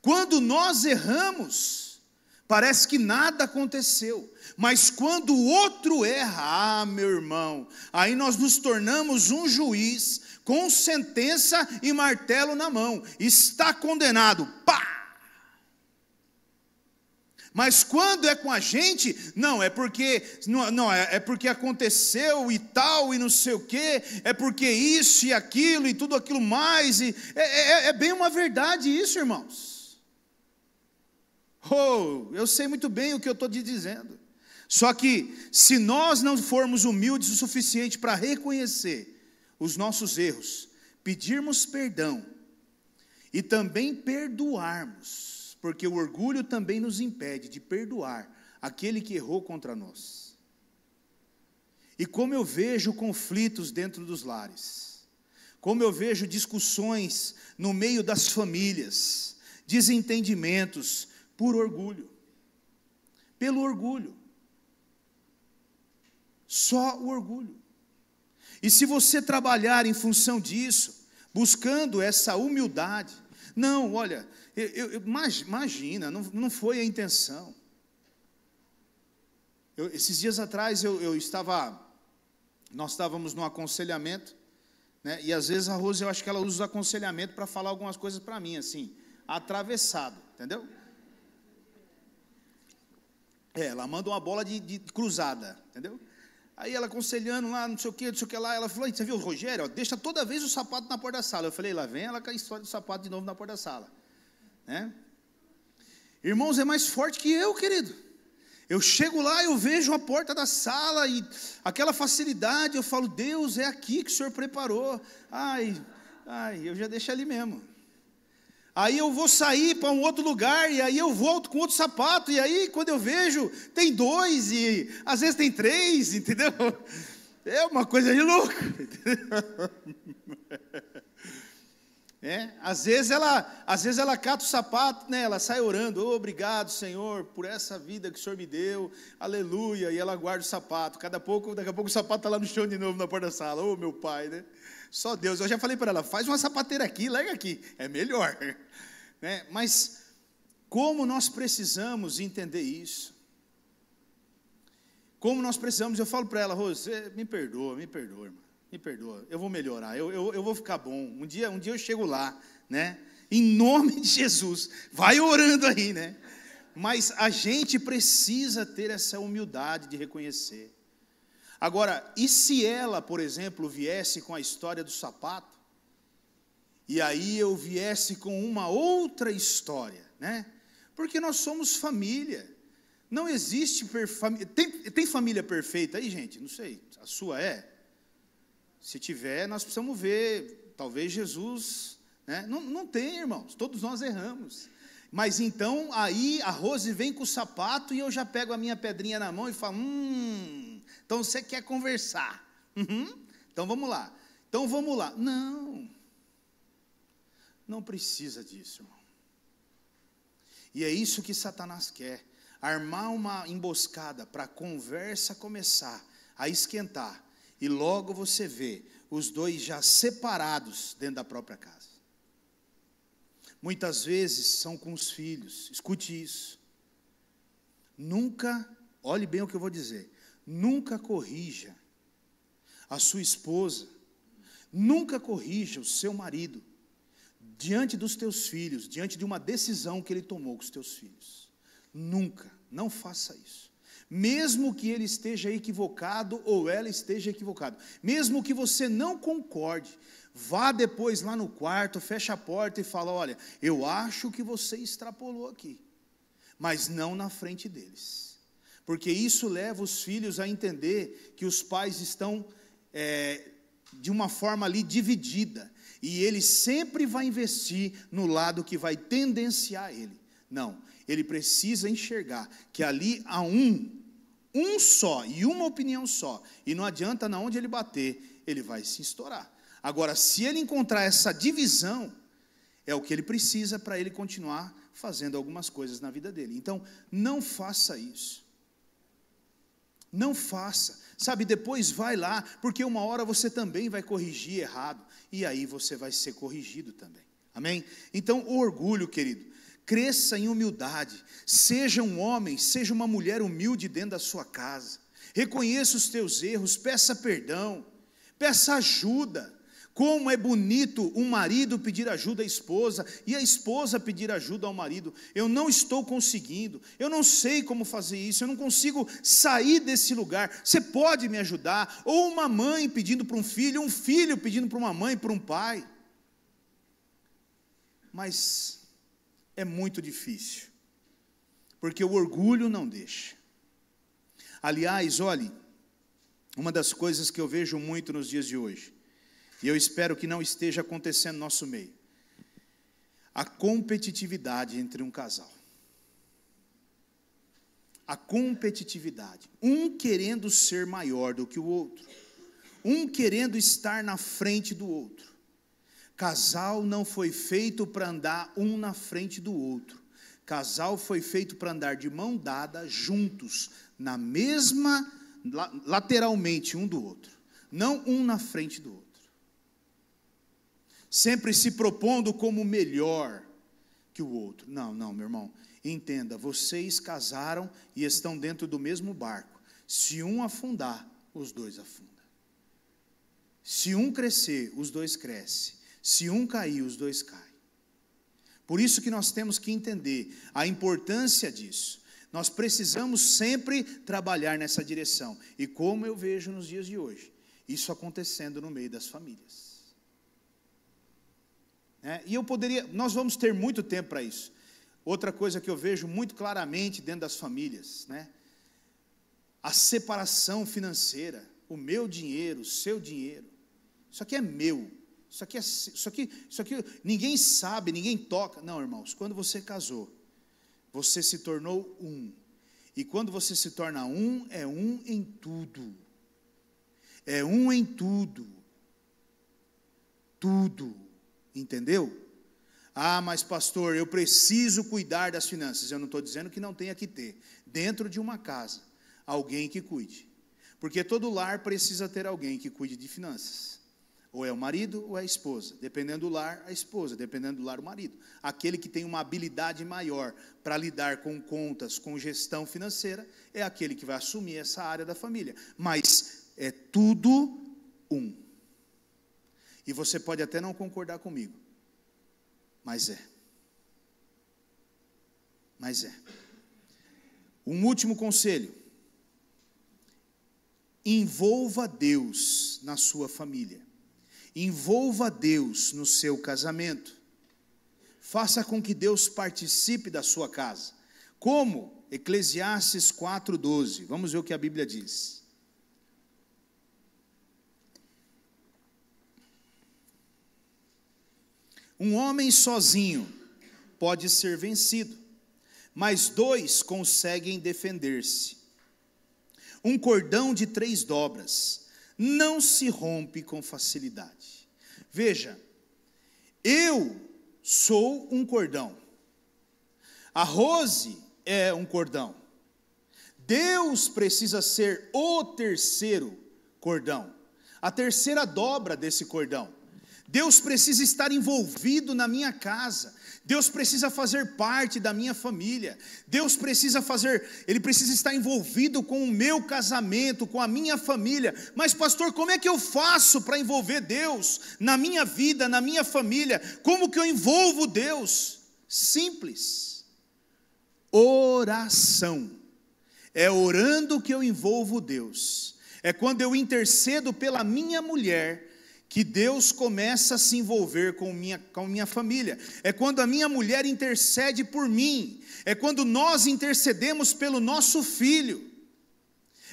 Quando nós erramos, parece que nada aconteceu, mas quando o outro erra, meu irmão, aí nós nos tornamos um juiz com sentença e martelo na mão, está condenado, pá! Mas quando é com a gente, não, é porque aconteceu e tal, e não sei o quê, é porque isso e aquilo, e tudo aquilo mais, é bem uma verdade isso, irmãos. Eu sei muito bem o que eu estou te dizendo. Só que, se nós não formos humildes o suficiente para reconhecer os nossos erros, pedirmos perdão, e também perdoarmos, porque o orgulho também nos impede de perdoar aquele que errou contra nós. E como eu vejo conflitos dentro dos lares, como eu vejo discussões no meio das famílias, desentendimentos por orgulho, pelo orgulho, só o orgulho. E se você trabalhar em função disso, buscando essa humildade, não, olha, imagina, não foi a intenção. Esses dias atrás nós estávamos num aconselhamento, né, e às vezes a Rose, eu acho que ela usa o aconselhamento para falar algumas coisas para mim, assim, atravessado, entendeu? Ela manda uma bola de cruzada, entendeu? Aí ela aconselhando lá, não sei o que lá, ela falou: você viu o Rogério, ó, deixa toda vez o sapato na porta da sala. Eu falei: lá vem ela com a história do sapato de novo na porta da sala, né? Irmãos, é mais forte que eu, querido. Eu chego lá, eu vejo a porta da sala e aquela facilidade, eu falo: Deus, é aqui que o Senhor preparou. Eu já deixo ali mesmo. Aí eu vou sair para um outro lugar, e aí eu volto com outro sapato, e aí quando eu vejo, tem 2, e às vezes tem 3, entendeu? É uma coisa de louco. Às vezes ela cata o sapato, né? Ela sai orando: obrigado, Senhor, por essa vida que o Senhor me deu, aleluia, e ela guarda o sapato. Daqui a pouco o sapato está lá no chão de novo na porta da sala. Meu pai, né? Só Deus. Eu já falei para ela: faz uma sapateira aqui, larga aqui, é melhor, né? Mas como nós precisamos entender isso, como nós precisamos, eu falo para ela: Rose, me perdoa, irmã, me perdoa, eu vou melhorar, eu vou ficar bom, um dia eu chego lá, né? Em nome de Jesus, vai orando aí, né? Mas a gente precisa ter essa humildade de reconhecer. Agora, e se ela, por exemplo, viesse com a história do sapato, e aí eu viesse com uma outra história, né? Porque nós somos família, não existe tem família perfeita aí, gente? Não sei, a sua é? Se tiver, nós precisamos ver, talvez Jesus, né? Não tem, irmãos, todos nós erramos. Mas então, aí a Rose vem com o sapato e eu já pego a minha pedrinha na mão e falo: então você quer conversar? Então vamos lá. Não precisa disso, irmão. E é isso que Satanás quer. armar uma emboscada para a conversa começar a esquentar, e logo você vê os dois já separados dentro da própria casa. Muitas vezes são com os filhos, escute isso. Nunca, olhe bem o que eu vou dizer, nunca corrija a sua esposa, nunca corrija o seu marido, diante dos teus filhos, diante de uma decisão que ele tomou com os teus filhos. Nunca, não faça isso. Mesmo que ele esteja equivocado ou ela esteja equivocada, mesmo que você não concorde, vá depois lá no quarto, fecha a porta e fala: olha, eu acho que você extrapolou aqui, mas não na frente deles, porque isso leva os filhos a entender que os pais estão de uma forma ali dividida, e ele sempre vai investir no lado que vai tendenciar ele. Não, ele precisa enxergar que ali há um só, e uma opinião só, e não adianta na onde ele bater, ele vai se estourar. Agora, se ele encontrar essa divisão, é o que ele precisa para ele continuar fazendo algumas coisas na vida dele. Então, não faça isso. Não faça, sabe, depois vai lá, porque uma hora você também vai corrigir errado, e aí você vai ser corrigido também, amém? Então, o orgulho, querido, cresça em humildade, seja um homem, seja uma mulher humilde dentro da sua casa, reconheça os teus erros, peça perdão, peça ajuda. Como é bonito um marido pedir ajuda à esposa, e a esposa pedir ajuda ao marido. Eu não estou conseguindo, eu não sei como fazer isso, eu não consigo sair desse lugar, você pode me ajudar? Ou uma mãe pedindo para um filho pedindo para uma mãe, para um pai. Mas é muito difícil, porque o orgulho não deixa. Aliás, olhe, uma das coisas que eu vejo muito nos dias de hoje, e eu espero que não esteja acontecendo no nosso meio, a competitividade entre um casal. A competitividade, um querendo ser maior do que o outro, um querendo estar na frente do outro. Casal não foi feito para andar um na frente do outro. Casal foi feito para andar de mão dada, juntos, na mesma, lateralmente um do outro, não um na frente do outro. Sempre se propondo como melhor que o outro. Não, meu irmão, entenda, vocês casaram e estão dentro do mesmo barco. Se um afundar, os dois afundam. Se um crescer, os dois crescem. Se um cair, os dois caem. Por isso que nós temos que entender a importância disso. Nós precisamos sempre trabalhar nessa direção. E como eu vejo nos dias de hoje, isso acontecendo no meio das famílias. E nós vamos ter muito tempo para isso. Outra coisa que eu vejo muito claramente dentro das famílias, a separação financeira, o meu dinheiro, o seu dinheiro, isso aqui é meu, isso aqui ninguém sabe, ninguém toca. Não, irmãos, quando você casou, você se tornou um, e quando você se torna um, é um em tudo, tudo. Entendeu? Mas pastor, eu preciso cuidar das finanças. Eu não estou dizendo que não tenha que ter, dentro de uma casa, alguém que cuide, porque todo lar precisa ter alguém que cuide de finanças, ou é o marido ou é a esposa, dependendo do lar, a esposa, dependendo do lar, o marido. Aquele que tem uma habilidade maior para lidar com contas, com gestão financeira, é aquele que vai assumir essa área da família, mas é tudo um. E você pode até não concordar comigo, mas é. Um último conselho: envolva Deus na sua família, envolva Deus no seu casamento, faça com que Deus participe da sua casa. Como? Eclesiastes 4:12, vamos ver o que a Bíblia diz. Um homem sozinho pode ser vencido, mas dois conseguem defender-se. Um cordão de 3 dobras não se rompe com facilidade. Veja, eu sou um cordão, a Rose é um cordão, Deus precisa ser o terceiro cordão, a terceira dobra desse cordão. Deus precisa estar envolvido na minha casa. Deus precisa fazer parte da minha família. Ele precisa estar envolvido com o meu casamento, com a minha família. Mas pastor, como é que eu faço para envolver Deus na minha vida, na minha família? Como que eu envolvo Deus? Simples. Oração. É orando que eu envolvo Deus. É quando eu intercedo pela minha mulher que Deus começa a se envolver com minha família. É quando a minha mulher intercede por mim. É quando nós intercedemos pelo nosso filho.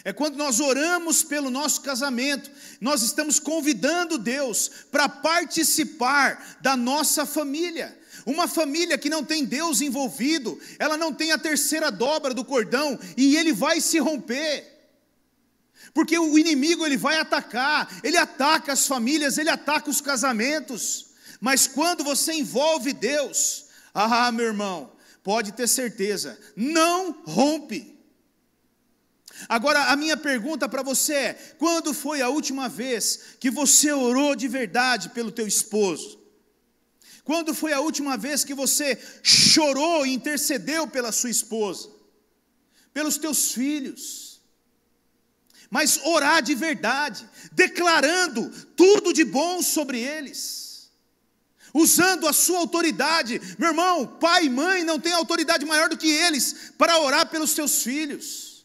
É quando nós oramos pelo nosso casamento. Nós estamos convidando Deus para participar da nossa família. Uma família que não tem Deus envolvido, ela não tem a terceira dobra do cordão, e ele vai se romper. Porque o inimigo ele vai atacar, ele ataca as famílias, ele ataca os casamentos. Mas quando você envolve Deus, meu irmão, pode ter certeza, não rompe. Agora a minha pergunta para você é: quando foi a última vez que você orou de verdade pelo teu esposo? Quando foi a última vez que você chorou e intercedeu pela sua esposa? Pelos teus filhos? Mas orar de verdade, declarando tudo de bom sobre eles, usando a sua autoridade. Meu irmão, pai e mãe não tem autoridade maior do que eles para orar pelos seus filhos.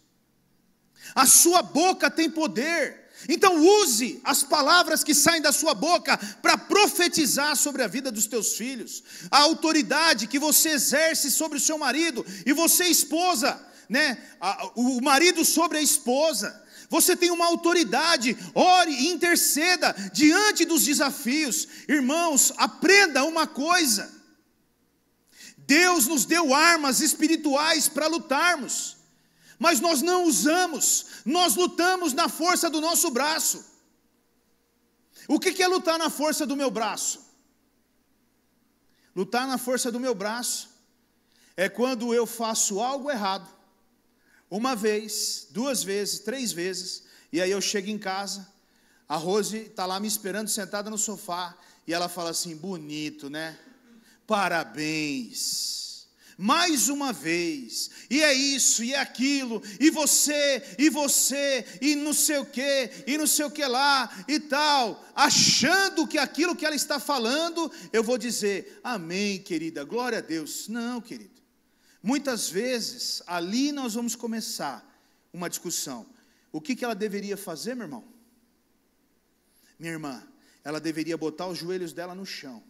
A sua boca tem poder, então use as palavras que saem da sua boca para profetizar sobre a vida dos teus filhos. A autoridade que você exerce sobre o seu marido, e você esposa, o marido sobre a esposa. Você tem uma autoridade, ore e interceda diante dos desafios. Irmãos, aprenda uma coisa: Deus nos deu armas espirituais para lutarmos, mas nós não usamos, nós lutamos na força do nosso braço. O que é lutar na força do meu braço? Lutar na força do meu braço é quando eu faço algo errado, uma vez, duas vezes, três vezes, e aí eu chego em casa, a Rose está lá me esperando sentada no sofá, e ela fala assim: bonito, né? Parabéns, mais uma vez, e é isso, e é aquilo, e você, e não sei o que, e não sei o que lá, e tal, achando que aquilo que ela está falando, eu vou dizer: amém, querida, glória a Deus. Não, querido. Muitas vezes, ali nós vamos começar uma discussão. O que ela deveria fazer, meu irmão? Minha irmã, ela deveria botar os joelhos dela no chão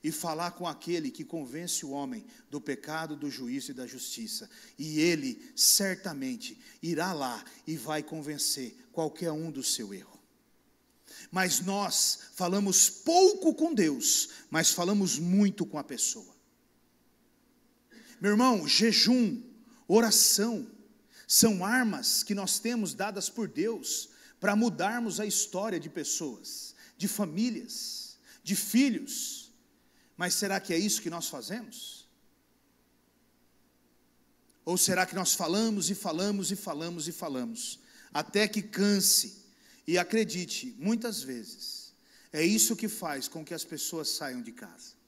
e falar com aquele que convence o homem do pecado, do juízo e da justiça. E ele certamente irá lá e vai convencer qualquer um do seu erro. Mas nós falamos pouco com Deus, mas falamos muito com a pessoa. Meu irmão, jejum, oração, são armas que nós temos dadas por Deus para mudarmos a história de pessoas, de famílias, de filhos. Mas será que é isso que nós fazemos? Ou será que nós falamos e falamos e falamos e falamos, até que canse? E acredite, muitas vezes, é isso que faz com que as pessoas saiam de casa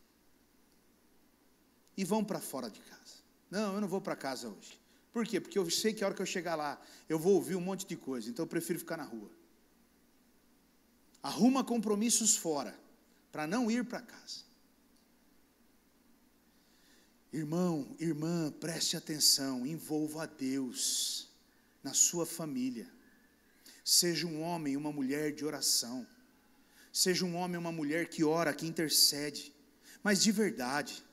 e vão para fora de casa. Não, eu não vou para casa hoje. Por quê? Porque eu sei que a hora que eu chegar lá, eu vou ouvir um monte de coisa, então eu prefiro ficar na rua. Arruma compromissos fora, para não ir para casa. Irmão, irmã, preste atenção, envolva a Deus na sua família. Seja um homem e uma mulher de oração. Seja um homem e uma mulher que ora, que intercede, mas de verdade.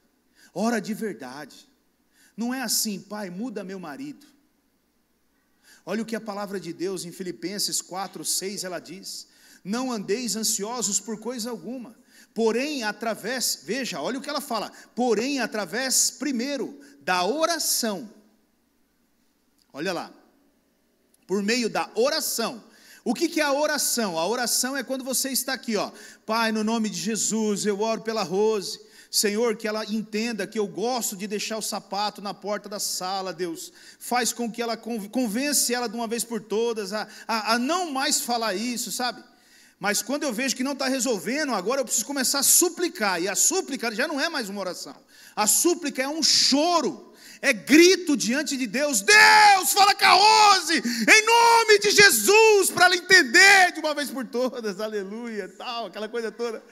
Ora de verdade. Não é assim: pai, muda meu marido. Olha o que a palavra de Deus em Filipenses 4:6 ela diz: não andeis ansiosos por coisa alguma, porém através, veja, olha o que ela fala, porém através primeiro da oração. Olha lá, por meio da oração. O que é a oração? A oração é quando você está aqui, Pai, no nome de Jesus, eu oro pela Rose. Senhor, que ela entenda que eu gosto de deixar o sapato na porta da sala, Deus. Faz com que ela, convence ela de uma vez por todas a não mais falar isso, sabe? Mas quando eu vejo que não está resolvendo, agora eu preciso começar a suplicar. E a súplica já não é mais uma oração. A súplica é um choro, é grito diante de Deus. Deus, fala com a Rose, em nome de Jesus, para ela entender de uma vez por todas, aleluia, tal, aquela coisa toda.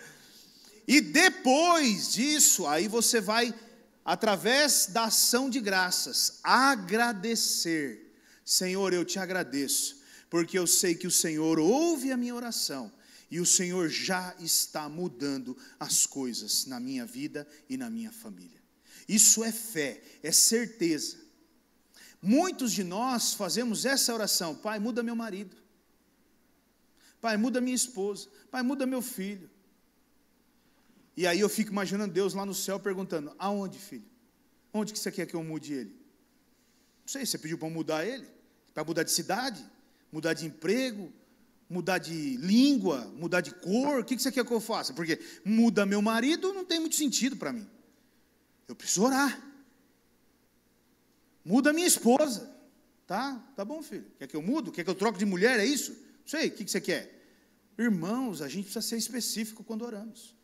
E depois disso, aí você vai, através da ação de graças, agradecer. Senhor, eu te agradeço, porque eu sei que o Senhor ouve a minha oração, e o Senhor já está mudando as coisas na minha vida e na minha família. Isso é fé, é certeza. Muitos de nós fazemos essa oração: Pai, muda meu marido. Pai, muda minha esposa. Pai, muda meu filho. E aí eu fico imaginando Deus lá no céu perguntando: aonde, filho? Onde que você quer que eu mude ele? Não sei, você pediu para mudar ele? Para mudar de cidade? Mudar de emprego? Mudar de língua? Mudar de cor? O que você quer que eu faça? Porque muda meu marido não tem muito sentido para mim. Eu preciso orar. Muda minha esposa. Tá bom, filho. Quer que eu mudo? Quer que eu troque de mulher? É isso? Não sei, o que você quer? Irmãos, a gente precisa ser específico quando oramos.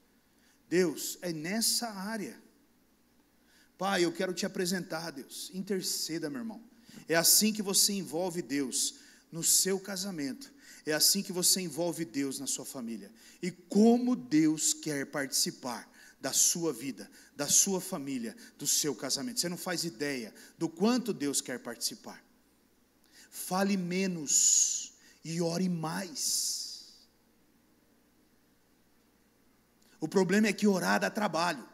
Deus, é nessa área. Pai, eu quero te apresentar, Deus. Interceda, meu irmão. É assim que você envolve Deus no seu casamento. É assim que você envolve Deus na sua família. E como Deus quer participar da sua vida, da sua família, do seu casamento. Você não faz ideia do quanto Deus quer participar. Fale menos e ore mais. O problema é que orar dá trabalho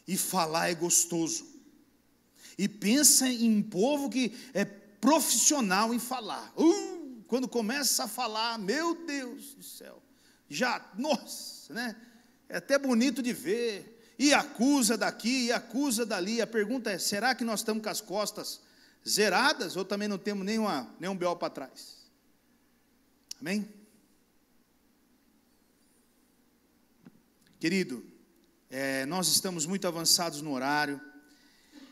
e falar é gostoso. E pensa em um povo que é profissional em falar. Quando começa a falar, meu Deus do céu, já, nossa, né? É até bonito de ver. E acusa daqui, e acusa dali. A pergunta é: será que nós estamos com as costas zeradas ou também não temos nenhum BO para trás? Amém? Querido, nós estamos muito avançados no horário,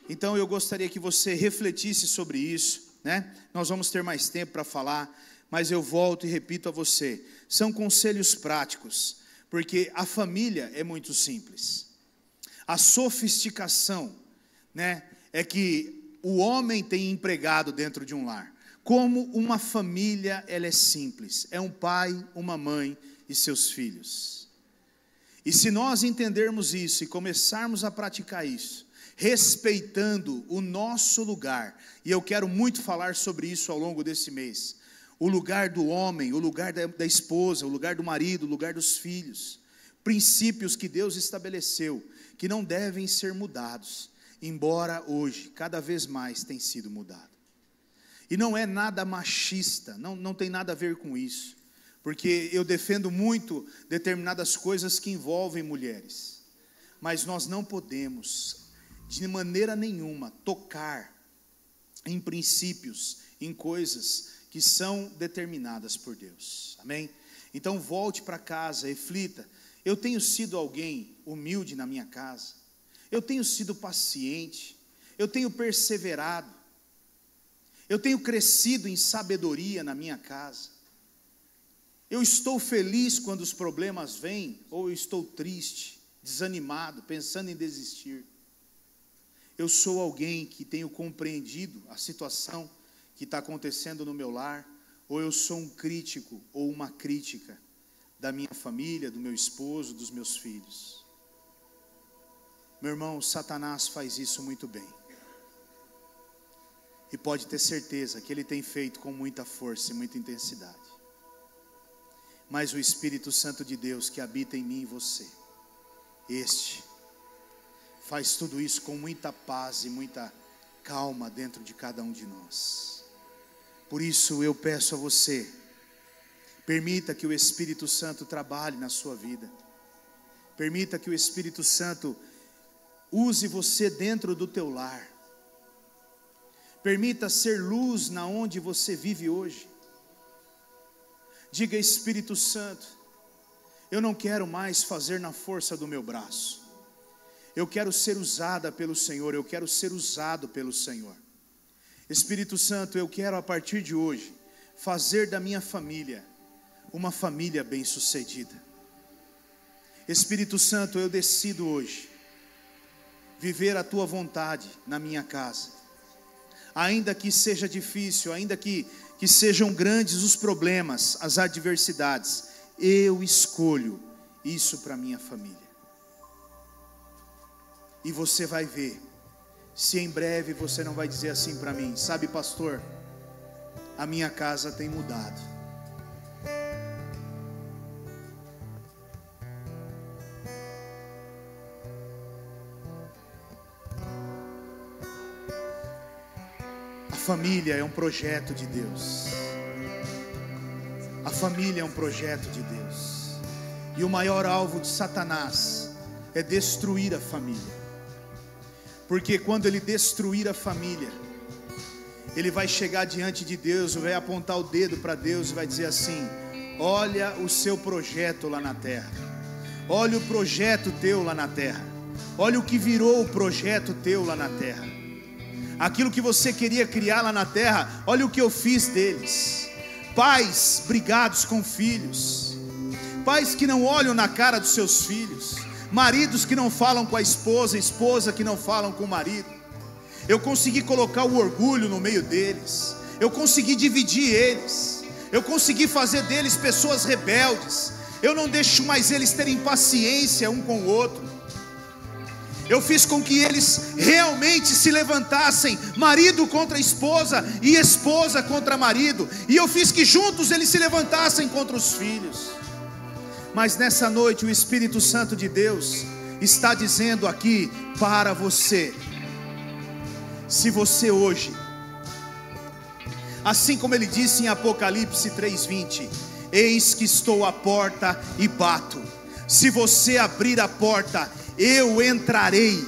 então eu gostaria que você refletisse sobre isso, né? Nós vamos ter mais tempo para falar, mas eu volto e repito a você, são conselhos práticos, porque a família é muito simples. A sofisticação, né, é que o homem tem empregado dentro de um lar. Como uma família, ela é simples, é um pai, uma mãe e seus filhos. E se nós entendermos isso e começarmos a praticar isso, respeitando o nosso lugar, e eu quero muito falar sobre isso ao longo desse mês, o lugar do homem, o lugar da esposa, o lugar do marido, o lugar dos filhos, princípios que Deus estabeleceu, que não devem ser mudados, embora hoje, cada vez mais tem sido mudado. E não é nada machista, não tem nada a ver com isso. Porque eu defendo muito determinadas coisas que envolvem mulheres, mas nós não podemos, de maneira nenhuma, tocar em princípios, em coisas que são determinadas por Deus, amém? Então volte para casa, reflita: eu tenho sido alguém humilde na minha casa? Eu tenho sido paciente? Eu tenho perseverado? Eu tenho crescido em sabedoria na minha casa? Eu estou feliz quando os problemas vêm, ou eu estou triste, desanimado, pensando em desistir? Eu sou alguém que tenho compreendido a situação que está acontecendo no meu lar, ou eu sou um crítico ou uma crítica da minha família, do meu esposo, dos meus filhos? Meu irmão, Satanás faz isso muito bem. E pode ter certeza que ele tem feito com muita força e muita intensidade. Mas o Espírito Santo de Deus que habita em mim e você, este faz tudo isso com muita paz e muita calma dentro de cada um de nós. Por isso eu peço a você, permita que o Espírito Santo trabalhe na sua vida. Permita que o Espírito Santo use você dentro do teu lar. Permita ser luz na onde você vive hoje. Diga: Espírito Santo, eu não quero mais fazer na força do meu braço. Eu quero ser usada pelo Senhor, eu quero ser usado pelo Senhor. Espírito Santo, eu quero a partir de hoje fazer da minha família uma família bem-sucedida. Espírito Santo, eu decido hoje viver a tua vontade na minha casa. Ainda que seja difícil, ainda que sejam grandes os problemas, as adversidades, eu escolho isso para minha família. E você vai ver, se em breve você não vai dizer assim para mim: sabe, pastor, a minha casa tem mudado. A família é um projeto de Deus. A família é um projeto de Deus. E o maior alvo de Satanás é destruir a família. Porque quando ele destruir a família, ele vai chegar diante de Deus, vai apontar o dedo para Deus e vai dizer assim: olha o seu projeto lá na terra. Olha o projeto teu lá na terra. Olha o que virou o projeto teu lá na terra. Aquilo que você queria criar lá na terra, olha o que eu fiz deles. Pais brigados com filhos, pais que não olham na cara dos seus filhos, maridos que não falam com a esposa, esposa que não falam com o marido. Eu consegui colocar o orgulho no meio deles, eu consegui dividir eles, eu consegui fazer deles pessoas rebeldes. Eu não deixo mais eles terem paciência um com o outro. Eu fiz com que eles realmente se levantassem, marido contra esposa e esposa contra marido, e eu fiz que juntos eles se levantassem contra os filhos. Mas nessa noite o Espírito Santo de Deus está dizendo aqui para você: se você hoje, assim como ele disse em Apocalipse 3:20, eis que estou à porta e bato. Se você abrir a porta, eu entrarei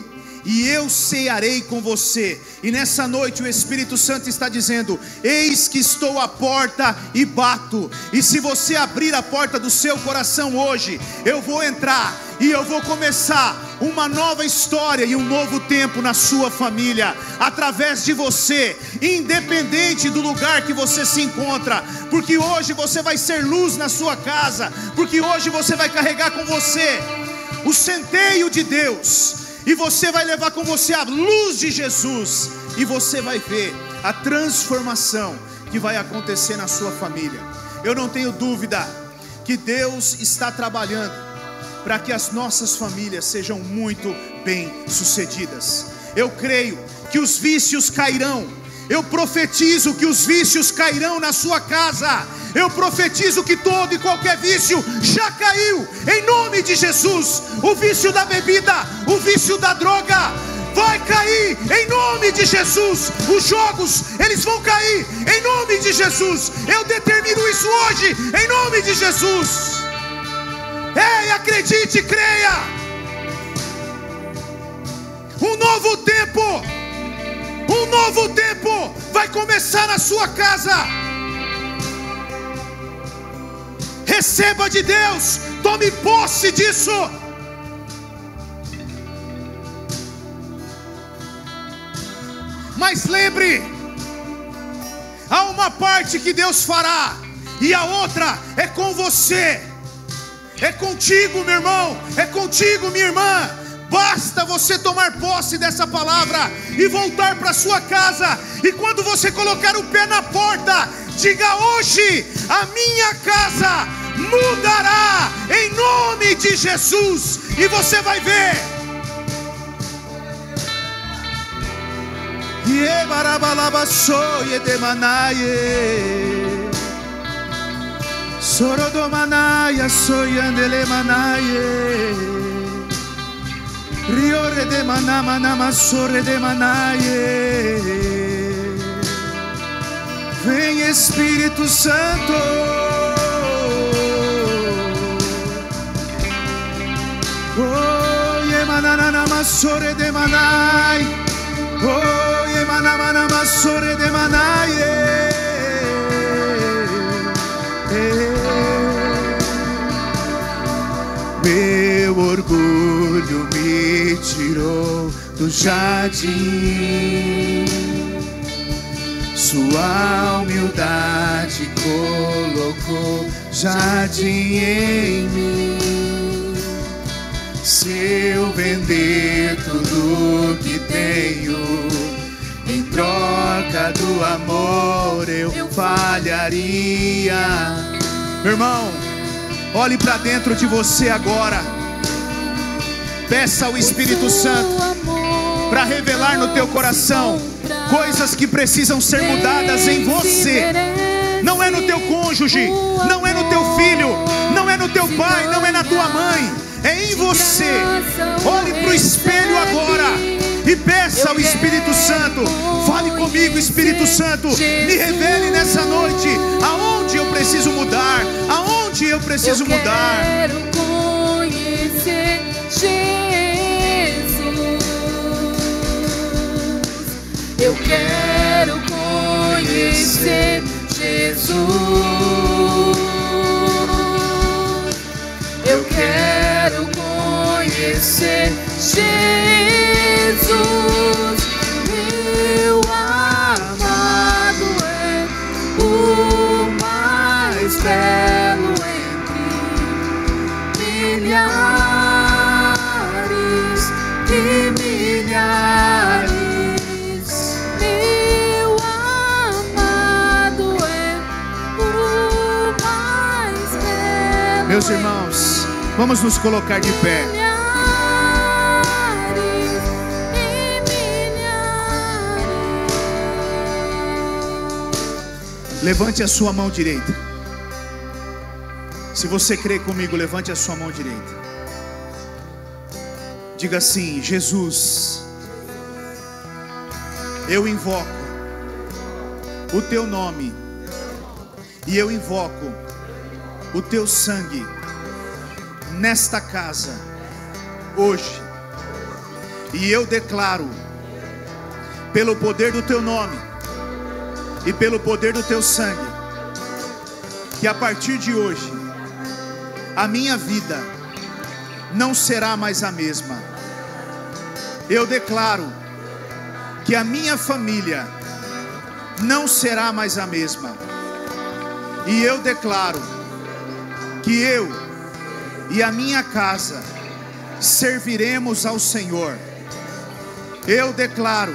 e eu cearei com você. E nessa noite o Espírito Santo está dizendo: eis que estou à porta e bato. E se você abrir a porta do seu coração hoje, eu vou entrar e eu vou começar uma nova história e um novo tempo na sua família, através de você, independente do lugar que você se encontra. Porque hoje você vai ser luz na sua casa, porque hoje você vai carregar com você o centeio de Deus, e você vai levar com você a luz de Jesus, e você vai ver a transformação que vai acontecer na sua família. Eu não tenho dúvida que Deus está trabalhando para que as nossas famílias sejam muito bem sucedidas. Eu creio que os vícios cairão. Eu profetizo que os vícios cairão na sua casa. Eu profetizo que todo e qualquer vício já caiu, em nome de Jesus. O vício da bebida, o vício da droga, vai cair, em nome de Jesus. Os jogos, eles vão cair, em nome de Jesus. Eu determino isso hoje, em nome de Jesus. Ei, acredite e creia. Um novo tempo vai começar na sua casa. Receba de Deus, tome posse disso. Mas lembre, há uma parte que Deus fará, e a outra é com você. É contigo, meu irmão, é contigo, minha irmã. Basta você tomar posse dessa palavra e voltar para sua casa. E quando você colocar o pé na porta, diga: hoje a minha casa mudará, em nome de Jesus. E você vai ver. Sorodomanaia soyandele manaye, riore de manama namasore de manaye. Vem Espírito Santo, oh yemanana namasore de manai, oh yemanama namasore de manaye. Meu orgulho orgulho me tirou do jardim, sua humildade colocou jardim em mim. Se eu vender tudo que tenho em troca do amor, eu falharia. Meu irmão, olhe para dentro de você agora. Peça ao Espírito Santo para revelar no teu coração coisas que precisam ser mudadas em você. Não é no teu cônjuge, não é no teu filho, não é no teu pai, não é na tua mãe, é em você. Olhe para o espelho agora e peça ao Espírito Santo. Fale comigo, Espírito Santo, me revele nessa noite aonde eu preciso mudar, aonde eu preciso mudar. Quero conhecer Jesus. Eu quero conhecer Jesus. Eu quero conhecer Jesus. Meu amado é o mais belo entre milhares e milhares. Meu amado é o mais belo. Meus irmãos, vamos nos colocar de pé. Levante a sua mão direita. Se você crê comigo, levante a sua mão direita. Diga assim: Jesus, eu invoco o teu nome e eu invoco o teu sangue nesta casa hoje. E eu declaro, pelo poder do teu nome e pelo poder do teu sangue, que a partir de hoje a minha vida não será mais a mesma. Eu declaro que a minha família não será mais a mesma. E eu declaro que eu e a minha casa serviremos ao Senhor. Eu declaro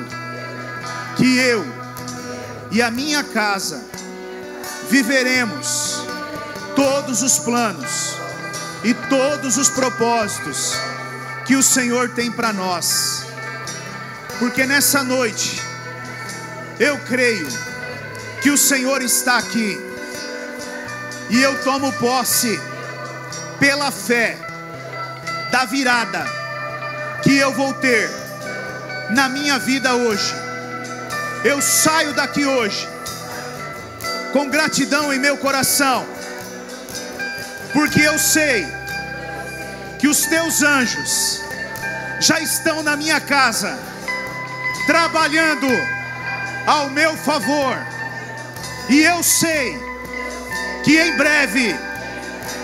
que eu e a minha casa viveremos todos os planos e todos os propósitos que o Senhor tem para nós. Porque nessa noite eu creio que o Senhor está aqui, e eu tomo posse pela fé da virada que eu vou ter na minha vida hoje. Eu saio daqui hoje com gratidão em meu coração, porque eu sei que os teus anjos já estão na minha casa, trabalhando ao meu favor. E eu sei que em breve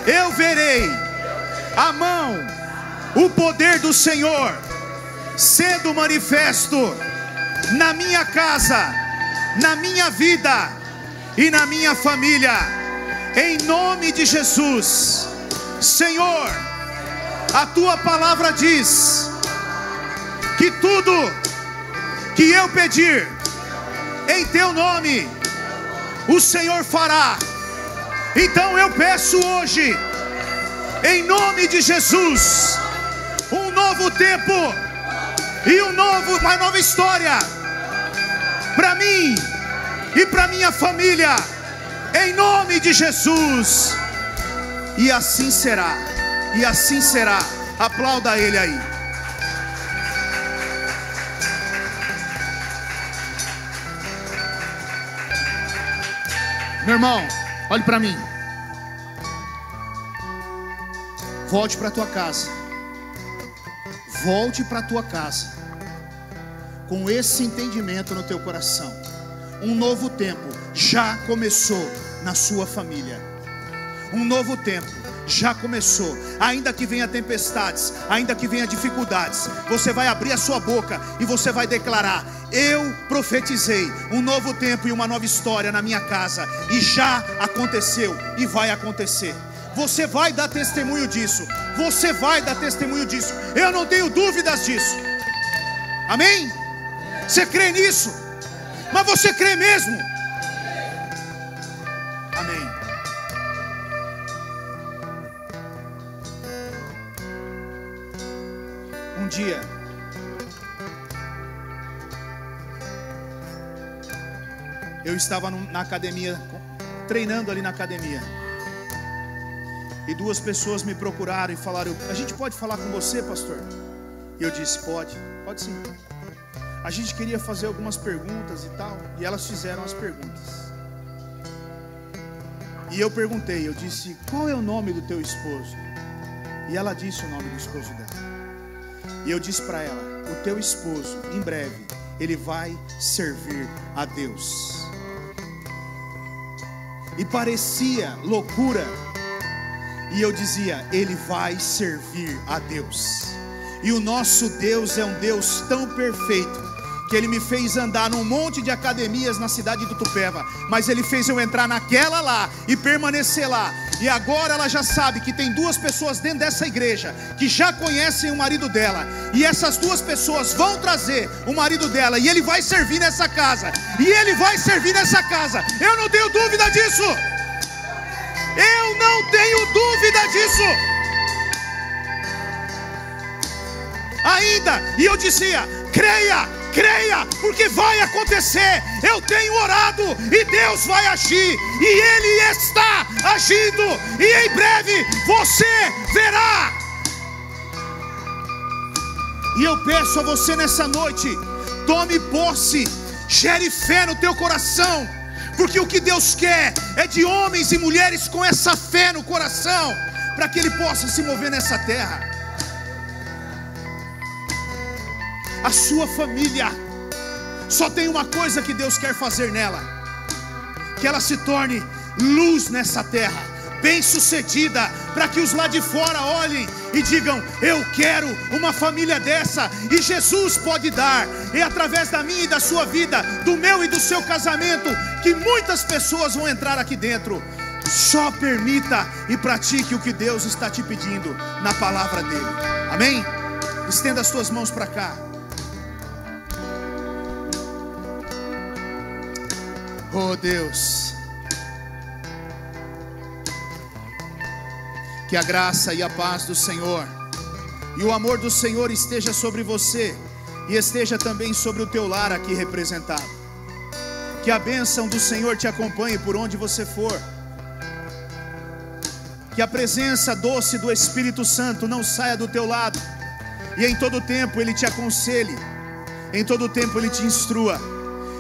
eu verei a mão, o poder do Senhor sendo manifesto na minha casa, na minha vida e na minha família, em nome de Jesus. Senhor, a tua palavra diz que tudo que eu pedir em teu nome, o Senhor fará. Então eu peço hoje, em nome de Jesus, um novo tempo e uma nova história para mim e para minha família, em nome de Jesus. E assim será, e assim será. Aplauda Ele aí. Meu irmão, olhe para mim. Volte para tua casa. Volte para tua casa com esse entendimento no teu coração. Um novo tempo já começou na sua família. Um novo tempo já começou. Ainda que venha tempestades, ainda que venha dificuldades, você vai abrir a sua boca e você vai declarar: eu profetizei um novo tempo e uma nova história na minha casa, e já aconteceu e vai acontecer. Você vai dar testemunho disso. Você vai dar testemunho disso. Eu não tenho dúvidas disso. Amém? Você crê nisso? Mas você crê mesmo? Amém. Um dia, eu estava na academia, treinando ali na academia, e duas pessoas me procuraram e falaram: a gente pode falar com você, pastor? E eu disse: pode sim. A gente queria fazer algumas perguntas e tal. E elas fizeram as perguntas. E eu perguntei, eu disse: qual é o nome do teu esposo? E ela disse o nome do esposo dela. E eu disse para ela: o teu esposo, em breve, ele vai servir a Deus. E parecia loucura. E eu dizia: ele vai servir a Deus. E o nosso Deus é um Deus tão perfeito, que Ele me fez andar num monte de academias na cidade do Tupéva, mas Ele fez eu entrar naquela lá e permanecer lá. E agora ela já sabe que tem duas pessoas dentro dessa igreja que já conhecem o marido dela, e essas duas pessoas vão trazer o marido dela, e ele vai servir nessa casa, e ele vai servir nessa casa. Eu não tenho dúvida disso. Eu não tenho dúvida disso. Ainda, e eu dizia: creia, porque vai acontecer. Eu tenho orado e Deus vai agir, e Ele está agindo, e em breve você verá. E eu peço a você nessa noite: tome posse, gere fé no teu coração, porque o que Deus quer é de homens e mulheres com essa fé no coração, para que Ele possa se mover nessa terra. A sua família só tem uma coisa que Deus quer fazer nela: que ela se torne luz nessa terra, bem-sucedida, para que os lá de fora olhem e digam: eu quero uma família dessa. E Jesus pode dar, e através da minha e da sua vida, do meu e do seu casamento, que muitas pessoas vão entrar aqui dentro. Só permita e pratique o que Deus está te pedindo na palavra dele. Amém? Estenda as tuas mãos para cá. Oh Deus, que a graça e a paz do Senhor e o amor do Senhor esteja sobre você e esteja também sobre o teu lar aqui representado. Que a bênção do Senhor te acompanhe por onde você for. Que a presença doce do Espírito Santo não saia do teu lado, e em todo tempo Ele te aconselhe, em todo tempo Ele te instrua.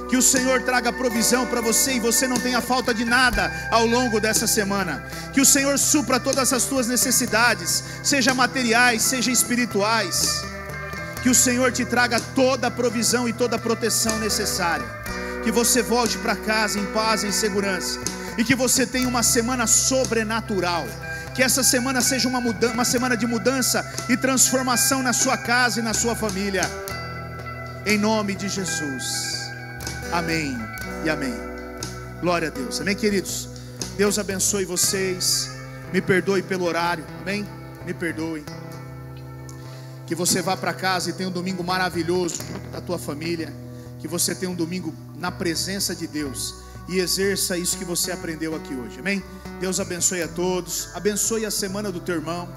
Que o Senhor traga provisão para você e você não tenha falta de nada ao longo dessa semana. Que o Senhor supra todas as tuas necessidades, seja materiais, seja espirituais. Que o Senhor te traga toda a provisão e toda a proteção necessária. Que você volte para casa em paz e em segurança, e que você tenha uma semana sobrenatural. Que essa semana seja uma semana de mudança e transformação na sua casa e na sua família, em nome de Jesus. Amém e amém. Glória a Deus. Amém, queridos? Deus abençoe vocês. Me perdoe pelo horário. Amém? Me perdoe. Que você vá para casa e tenha um domingo maravilhoso da tua família. Que você tenha um domingo na presença de Deus e exerça isso que você aprendeu aqui hoje. Amém? Deus abençoe a todos. Abençoe a semana do teu irmão,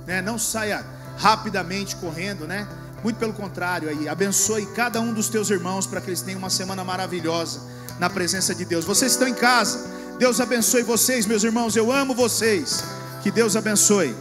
né? Não saia rapidamente correndo, né? Muito pelo contrário, aí, abençoe cada um dos teus irmãos para que eles tenham uma semana maravilhosa na presença de Deus. Vocês estão em casa, Deus abençoe vocês, meus irmãos, eu amo vocês. Que Deus abençoe.